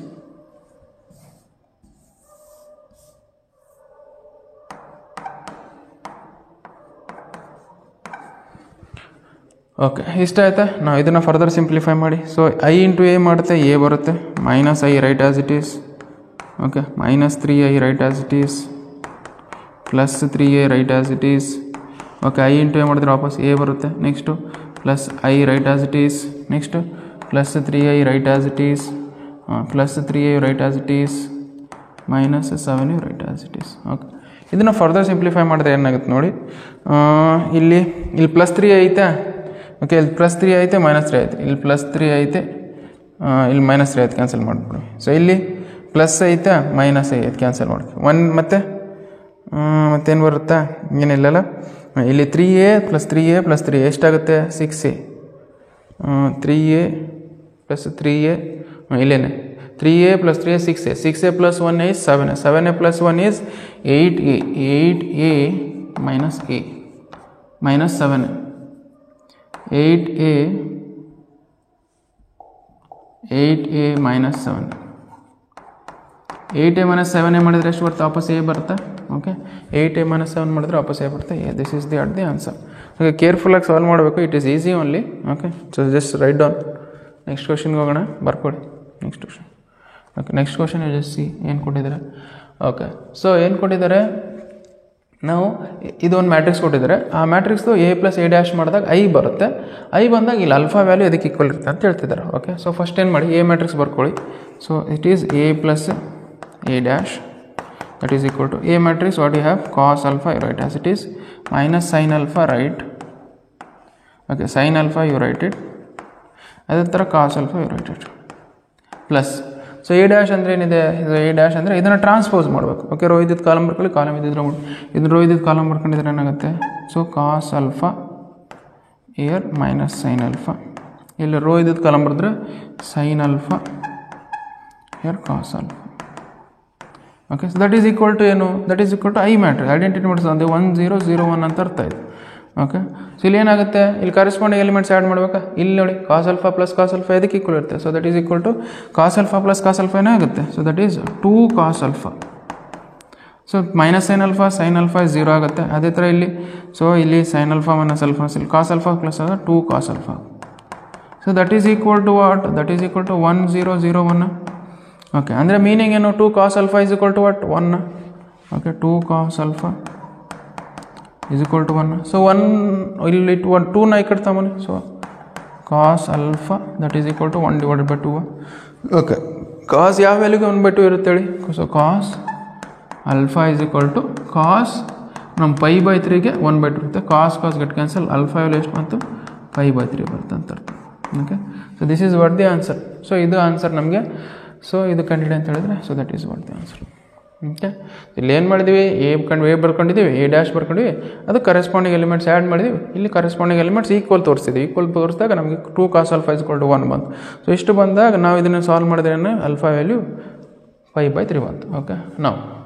ಓಕೆ, ಇಷ್ಟ ಆಯ್ತಾ? ನಾವು ಇದನ್ನು ಫರ್ದರ್ ಸಿಂಪ್ಲಿಫೈ ಮಾಡಿ. ಸೊ ಐ ಇಂಟು ಎ ಮಾಡುತ್ತೆ, ಎ ಬರುತ್ತೆ minus I right as it is. Okay, minus 3i right as it is plus 3a right as it is. Okay, I into A ಮಾಡಿದ್ರೆ ವಾಪಸ್ ಎ ಬರುತ್ತೆ. Next plus I right as it is. Next plus 3i right as it is. Plus 3a right as it is minus 7u right as it is. Okay, ಇದನ್ನು ಫರ್ದರ್ ಸಿಂಪ್ಲಿಫೈ ಮಾಡಿದ್ರೆ ಏನಾಗುತ್ತೆ ನೋಡಿ. ಇಲ್ಲಿ ಪ್ಲಸ್ 3 ಐತೆ. ಓಕೆ, ಇಲ್ಲಿ ಪ್ಲಸ್ 3 ಐತೆ, ಮೈನಸ್ 3 ಐತೆ. ಇಲ್ಲಿ ಪ್ಲಸ್ 3 ಐತೆ, ಇಲ್ಲಿ ಮೈನಸ್ 3 ಐತೆ, ಕ್ಯಾನ್ಸಲ್ ಮಾಡಿಬಿಡಿ. ಸೊ ಇಲ್ಲಿ ಪ್ಲಸ್ ಐತೆ, ಮೈನಸ್ ಐತೆ, ಕ್ಯಾನ್ಸಲ್ ಮಾಡಿ. ಮತ್ತೇನು ಬರುತ್ತಾ? ಏನಿಲ್ಲಲ್ಲ. ಇಲ್ಲಿ 3a ಪ್ಲಸ್ 3a ಎಷ್ಟಾಗುತ್ತೆ? 6a. 3a plus 3a ಇಲ್ಲೇನೆ 3a plus 3a 6a. 6a plus 1 is 7a. 7a plus 1 is 8a. 8a minus a minus 7a. 8a minus 7. 8a minus 7a ಮಾಡಿದ್ರೆ ಎಷ್ಟು ಬರುತ್ತೆ? ವಾಪಸ್ a ಬರುತ್ತೆ. ಓಕೆ, 8a ಮೈನಸ್ 7 ಮಾಡಿದ್ರೆ ವಾಪಸ್ a ಬರುತ್ತೆ. This is the answer. Okay, ಕೇರ್ಫುಲ್ಲಾಗಿ ಸಾಲ್ವ್ ಮಾಡಬೇಕು. It is easy only. Okay, so just write down. Next ಕ್ವಶನ್ಗೆ ಹೋಗೋಣ, ಬರ್ಕೊಡಿ next question. Okay, next question just see ಏನು ಕೊಟ್ಟಿದ್ದಾರೆ. ಓಕೆ, ಸೊ ಏನು ಕೊಟ್ಟಿದ್ದಾರೆ ನಾವು, ಇದೊಂದು ಮ್ಯಾಟ್ರಿಕ್ಸ್ ಕೊಟ್ಟಿದ್ದಾರೆ. ಆ ಮ್ಯಾಟ್ರಿಕ್ಸ್ದು a ಪ್ಲಸ್ a ಡ್ಯಾಶ್ ಮಾಡಿದಾಗ ಐ ಬರುತ್ತೆ. ಐ ಬಂದಾಗ ಇಲ್ಲಿ ಅಲ್ಫಾ ವ್ಯಾಲ್ಯೂ ಇದಕ್ಕೆ ಈಕ್ವಲ್ ಇರುತ್ತೆ ಅಂತ ಹೇಳ್ತಿದ್ದಾರೆ. ಓಕೆ, ಸೊ ಫಸ್ಟ್ ಏನು ಮಾಡಿ, ಎ ಮ್ಯಾಟ್ರಿಕ್ಸ್ ಬರ್ಕೊಳ್ಳಿ. So it is a plus a dash that is equal to a matrix. What you have? Cos alpha you write as it is, minus sin alpha right. Okay, sin alpha you write it, ಅದೇ ಥರ cos alpha you write it, plus. So a dash ಅಂದರೆ ಏನಿದೆ? ಇದು a ಡ್ಯಾಶ್ ಅಂದರೆ ಇದನ್ನು ಟ್ರಾನ್ಸ್ಪೋಸ್ ಮಾಡಬೇಕು. ಓಕೆ, ರೋ ಇದ್ದಿದ್ದು ಕಾಲಮ್ ಬರ್ಕೊಳ್ಳಿ, ಕಾಲಮ್ ಇದ್ದಿದ್ರೆ ಇದನ್ನು ರೋ ಇದ್ದಿದ್ದು ಕಾಲಮ್ ಬರ್ಕೊಂಡಿದ್ರೆ ಏನಾಗುತ್ತೆ? So cos alpha here minus sin alpha. ಇಲ್ಲಿ ರೋ ಇದ್ದಿದ್ದು ಕಾಲಮ್ ಬರೆದ್ರೆ sin alpha here cos alpha. Okay, so that is equal to ಏನು? That is equal to I matrix. Identity matrix ಅಂದರೆ 1 0 0 1 ಅಂತ ಅರ್ಥ ಇದೆ. ಓಕೆ, ಸೊ ಇಲ್ಲಿ ಏನಾಗುತ್ತೆ? ಇಲ್ಲಿ ಕರೆಸ್ಪಾಂಡಿಂಗ್ ಎಲಿಮೆಂಟ್ಸ್ ಆ್ಯಡ್ ಮಾಡಬೇಕಾ? ಇಲ್ಲಿ ನೋಡಿ, cos alpha plus cos alpha ಇದಕ್ಕೆ ಈಕ್ವಲ್ ಇರುತ್ತೆ. So that is equal to cos alpha plus cos alpha ಏನಾಗುತ್ತೆ? So that is 2 cos alpha. So minus sine alpha, sine alpha 0 ಆಗುತ್ತೆ. ಅದೇ ಥರ ಇಲ್ಲಿ, ಸೊ ಇಲ್ಲಿ ಸೈನ್ ಅಲ್ಫಾ ಮೈನಸ್ ಅಲ್ಫಾ, ಇಲ್ಲಿ ಕಾಸ್ ಅಲ್ಫಾ ಪ್ಲಸ್ ಆಗ 2 cos alpha. So that is equal to what? That is equal to 1 0 0 1. Okay, ಅಂದರೆ ಮೀನಿಂಗ್ ಏನು? 2 cos alpha is equal to what? 1. Okay, 2 cos alpha is equal to 1. So 1 ಇಲ್ಲಿ 2ನ ಈ ಕಡೆ ತಗೊಂಬನ್ನಿ. So cos alpha that is equal to 1 divided by 2. Okay, cos ಯಾವ ವ್ಯಾಲ್ಯೂಗೆ 1/2 ಇರುತ್ತೆ ಹೇಳಿ? So cos alpha is equal to ಕಾಸ್ ನಮ್ಮ π/3ಗೆ 1/2 ಇರುತ್ತೆ. ಕಾಸ್ ಗೆಟ್ ಕ್ಯಾನ್ಸಲ್. ಅಲ್ಫಾ ವ್ಯಾಲ್ಯೂ ಎಷ್ಟು ಬಂತು? π/3 ಬರುತ್ತೆ ಅಂತ ಅರ್ಥ. Okay, so this is what the answer. So ಇದು ಆನ್ಸರ್ ನಮಗೆ. ಸೊ ಇದು ಕಂಡಿಡಿ ಅಂತ ಹೇಳಿದ್ರೆ, so that is what the answer. Okay, ಇಲ್ಲಿ ಏನು ಮಾಡಿದ್ವಿ? ಎ ಬರ್ಕೊಂಡಿದ್ದೀವಿ, ಎ ಡ್ಯಾಶ್ ಬರ್ಕೊಂಡಿವಿ, ಅದು ಕರೆಸ್ಪಾಂಡಿಂಗ್ ಎಲಿಮೆಂಟ್ಸ್ ಆ್ಯಡ್ ಮಾಡಿದ್ವಿ. ಇಲ್ಲಿ ಕರೆಸ್ಪಾಂಡಿಂಗ್ ಎಲಿಮೆಂಟ್ಸ್ ಈಕ್ವಲ್ ತೋರಿಸ್ತಿದ್ವಿ. ಈಕ್ವಲ್ ತೋರಿಸಿದಾಗ ನಮಗೆ 2 cos alpha is equal to 1 ಬಂತು. ಸೊ ಇಷ್ಟು ಬಂದಾಗ ನಾವು ಇದನ್ನು ಸಾಲ್ವ್ ಮಾಡಿದ್ರೆ ಅಲ್ಫಾ ವ್ಯಾಲ್ಯೂ π/3 ಬಂತು. ಓಕೆ, ನಾವು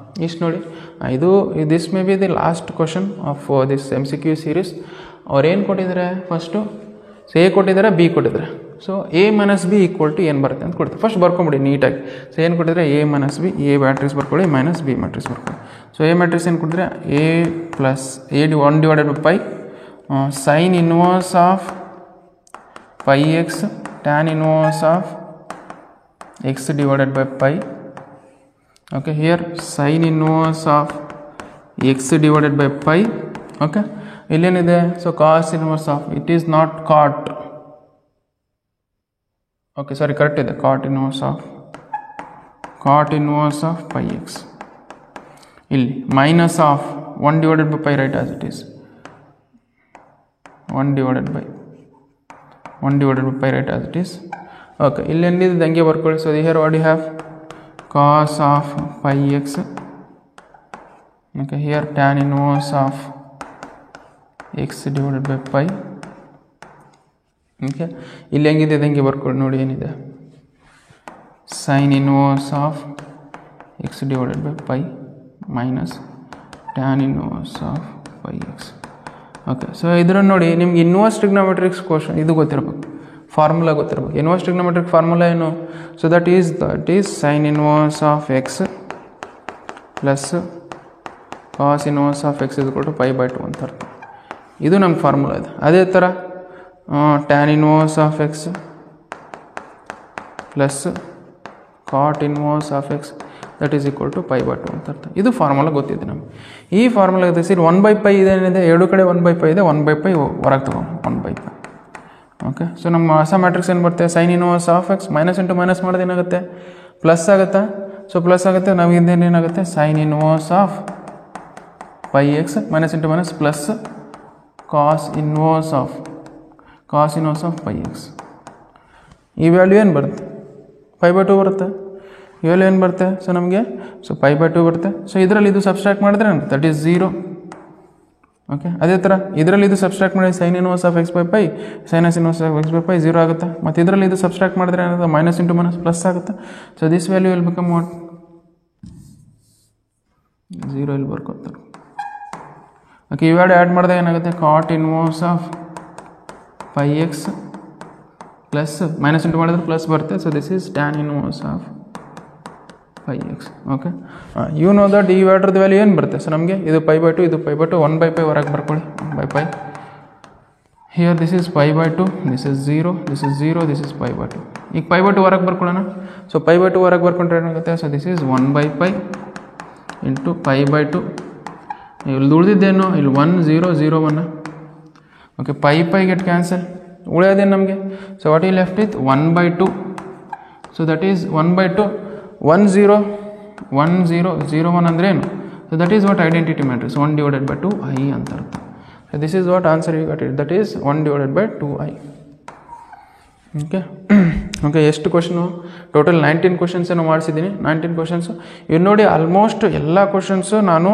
ಇಷ್ಟು ನೋಡಿ. ಇದು this may be the last question of this MCQ series. ಅವ್ರು ಏನು ಕೊಟ್ಟಿದ್ದಾರೆ? ಫಸ್ಟು ಎ ಕೊಟ್ಟಿದ್ದಾರೆ, ಬಿ ಕೊಟ್ಟಿದ್ದಾರೆ. So a minus B equal to ಏನು ಬರುತ್ತೆ ಅಂತ ಕೊಡ್ತೀವಿ. ಫಸ್ಟ್ ಬರ್ಕೊಂಬಿಡಿ ನೀಟಾಗಿ. ಸೊ ಏನು ಕೊಟ್ಟಿದ್ರೆ? a minus B, A matrix ಬರ್ಕೊಳ್ಳಿ, ಮೈನಸ್ ಬಿ ಮ್ಯಾಟ್ರಿಕ್ಸ್ ಬರ್ಕೊಳ್ಳಿ. ಸೊ ಎ ಮ್ಯಾಟ್ರಿಕ್ಸ್ ಏನು ಕೊಟ್ಟಿದ್ರೆ? a plus 1 divided by pi sine inverse of πx tan inverse of x divided by pi. Okay, here sine inverse of x divided by pi. Okay, ಇಲ್ಲೇನಿದೆ? So cos inverse of, it is not cot. Okay, sorry, correct ಇದೆ. Cot inverse of πx. ಇಲ್ಲಿ minus of 1 divided by pi write as it is. 1 divided by pi write as it is. Okay, ಇಲ್ಲಿ ಏನಿದೆ ಹಂಗೆ ಬರ್ಕೊಳ್ಳಿ. So here what you have? Cos of πx. Okay, here tan inverse of x divided by pi. Okay, ಇಲ್ಲಿ ಹೆಂಗಿದೆ ಹೆಂಗೆ ಬರ್ಕೊಳ್ಳಿ. ನೋಡಿ ಏನಿದೆ? Sine inverse of x divided by pi minus tan inverse of πx. Okay, so ಇದನ್ನು ನೋಡಿ, ನಿಮ್ಗೆ ಇನ್ವರ್ಸ್ ಟ್ರಿಗ್ನೋಮೆಟ್ರಿಕ್ಸ್ ಕ್ವಶನ್ ಇದು ಗೊತ್ತಿರಬೇಕು, ಫಾರ್ಮುಲಾ ಗೊತ್ತಿರಬೇಕು. ಇನ್ವರ್ಸ್ ಟ್ರಿಗ್ನೋಮೆಟ್ರಿಕ್ ಫಾರ್ಮುಲಾ ಏನು? So that is sine inverse of x plus cos inverse of x is equal to π/2 ಅಂತ ಅರ್ಥ. ಇದು ನಮ್ಮ ಫಾರ್ಮುಲಾ ಇದೆ. ಅದೇ ಥರ tan inverse of x plus cot inverse of x that is equal to pi by 2 ಅಂತ ಅರ್ಥ. ಇದು ಫಾರ್ಮುಲಾ ಗೊತ್ತಿದೆ ನಮಗೆ. ಈ ಫಾರ್ಮುಲಾ ಸೇರಿ 1/π ಇದೇನಿದೆ, ಎರಡು ಕಡೆ 1/π ಇದೆ, 1/π ಹೊರಗೆ ತಗೊಂಡು 1/π. ಓಕೆ, ಸೊ ನಮ್ಮ ಹೊಸ ಮ್ಯಾಟ್ರಿಕ್ಸ್ ಏನು ಬರುತ್ತೆ, sine inverse of x minus into minus ಮಾಡೋದು ಏನಾಗುತ್ತೆ, ಪ್ಲಸ್ ಆಗುತ್ತಾ. ಸೊ ಪ್ಲಸ್ ಆಗುತ್ತೆ, ನಮಗಿಂದ ಏನಾಗುತ್ತೆ, sine inverse of pi x minus into minus plus cos inverse of pi x. ಈ ವ್ಯಾಲ್ಯೂ ಏನು ಬರುತ್ತೆ, ಪೈ ಬೈ 2 ಬರುತ್ತೆ. ಈ ವ್ಯಾಲ್ಯೂ ಏನು ಬರುತ್ತೆ, ಸೊ ನಮಗೆ ಸೊ ಪೈ ಬೈ 2 ಬರುತ್ತೆ. ಸೊ ಇದರಲ್ಲಿ ಇದು ಸಬ್ಸ್ಟ್ರಾಕ್ಟ್ ಮಾಡಿದ್ರೆ ದಟ್ ಈಸ್ 0. ಓಕೆ, ಅದೇ ಥರ ಇದರಲ್ಲಿ ಇದು ಸಬ್ಸ್ಟ್ರಾಕ್ಟ್ ಮಾಡಿ sine inverse of x by pi sinus inverse of x by pi 0 ಆಗುತ್ತೆ. ಮತ್ತು ಇದರಲ್ಲಿ ಇದು ಸಬ್ಸ್ಟ್ರಾಕ್ಟ್ ಮಾಡಿದ್ರೆ ಏನಾಗುತ್ತೆ, ಮೈನಸ್ ಇಂಟು ಮೈನಸ್ ಪ್ಲಸ್ ಆಗುತ್ತೆ. So this value will become what, 0 ಇಲ್ಲಿ ಬರ್ಕೊತಾರೆ. ಓಕೆ, ಈ ವ್ಯಾಲ್ಯೂ ಆ್ಯಡ್ ಮಾಡಿದಾಗ ಏನಾಗುತ್ತೆ, cot inverse of pi x plus minus into ಮಾಡಿದ್ರೆ ಪ್ಲಸ್ ಬರುತ್ತೆ. So this is tan inverse of pi x. Okay, you know that ಈ ವ್ಯಾಲ್ಯೂದ ವ್ಯಾಲ್ಯೂ ಏನು ಬರುತ್ತೆ, ಸೊ ನಮಗೆ ಇದು ಪೈ ಬೈ 2, ಇದು ಪೈ ಬೈ 2, 1/π ಹೊರಗೆ ಬರ್ಕೊಳ್ಳಿ, 1/π. Here this is pi by 2, this is 0, this is 0, this is pi by 2. ಈಗ ಪೈ ಬೈ 2 ಹೊರಗೆ ಬರ್ಕೊಳ್ಳೋಣ. ಸೊ ಪೈ ಬೈ 2 ಹೊರಗೆ ಬರ್ಕೊಂಡ್ರೆ ಏನಾಗುತ್ತೆ, so this is 1/π into pi by 2. ಇಲ್ಲಿ ಉಳಿದಿದ್ದೇನು, ಇಲ್ಲಿ 1 0 0 1. ಓಕೆ, ಪೈ ಗೆಟ್ ಕ್ಯಾನ್ಸಲ್, ಉಳಿಯೋದೇನು ನಮಗೆ. So what we left with 1/2. So that is 1/2 1 0 1 0 0 1 ಅಂದರೆ ಏನು, so that is what identity matrix 1/2i ಅಂತ ಅರ್ಥ. So this is what answer you got it, that is 1/2i. Okay okay, ಎಷ್ಟು ಕ್ವಶನು, ಟೋಟಲ್ 19 ಕ್ವಶನ್ಸ್ ಏನೋ ಮಾಡಿಸಿದ್ದೀನಿ. 19 ಕ್ವಶನ್ಸು ಇವು ನೋಡಿ, ಆಲ್ಮೋಸ್ಟ್ ಎಲ್ಲ ಕ್ವಶನ್ಸು ನಾನು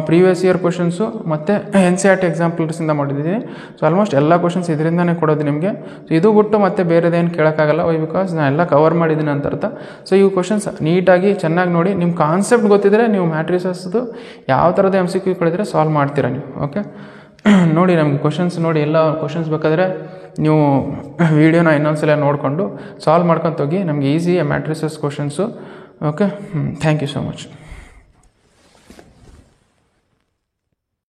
ಪ್ರೀವಿಯಸ್ ಇಯರ್ ಕ್ವಶನ್ಸು ಮತ್ತು NCERT ಎಕ್ಸಾಂಪಲ್ಸಿಂದ ಮಾಡಿದ್ದೀನಿ. ಸೊ ಆಲ್ಮೋಸ್ಟ್ ಎಲ್ಲ ಕ್ವಶನ್ಸ್ ಇದರಿಂದನೇ ಕೊಡೋದು ನಿಮಗೆ. ಸೊ ಇದು ಬಿಟ್ಟು ಮತ್ತೆ ಬೇರೆದೇನು ಕೇಳೋಕ್ಕಾಗಲ್ಲ, ವೈ ಬಿಕಾಸ್ ನಾನು ಎಲ್ಲ ಕವರ್ ಮಾಡಿದ್ದೀನಿ ಅಂತ ಅರ್ಥ. ಸೊ ಇವು ಕ್ವಶನ್ಸ್ ನೀಟಾಗಿ ಚೆನ್ನಾಗಿ ನೋಡಿ, ನಿಮ್ಮ ಕಾನ್ಸೆಪ್ಟ್ ಗೊತ್ತಿದ್ದರೆ ನೀವು ಮ್ಯಾಟ್ರಿಸಸ್ದು ಯಾವ ಥರದ MCQ ಕೇಳಿದರೆ ಸಾಲ್ವ್ ಮಾಡ್ತೀರಾ ನೀವು. ಓಕೆ, ನೋಡಿ ನಮಗೆ ಕ್ವಶನ್ಸ್ ನೋಡಿ, ಎಲ್ಲ ಕ್ವಶನ್ಸ್ ಬೇಕಾದರೆ ನೀವು ವಿಡಿಯೋನ ಇನ್ನೊಂದ್ಸಲ ನೋಡಿಕೊಂಡು ಸಾಲ್ವ್ ಮಾಡ್ಕೊಂಡು ಹೋಗಿ, ನಮಗೆ easy matrices questions. Okay, thank you so much.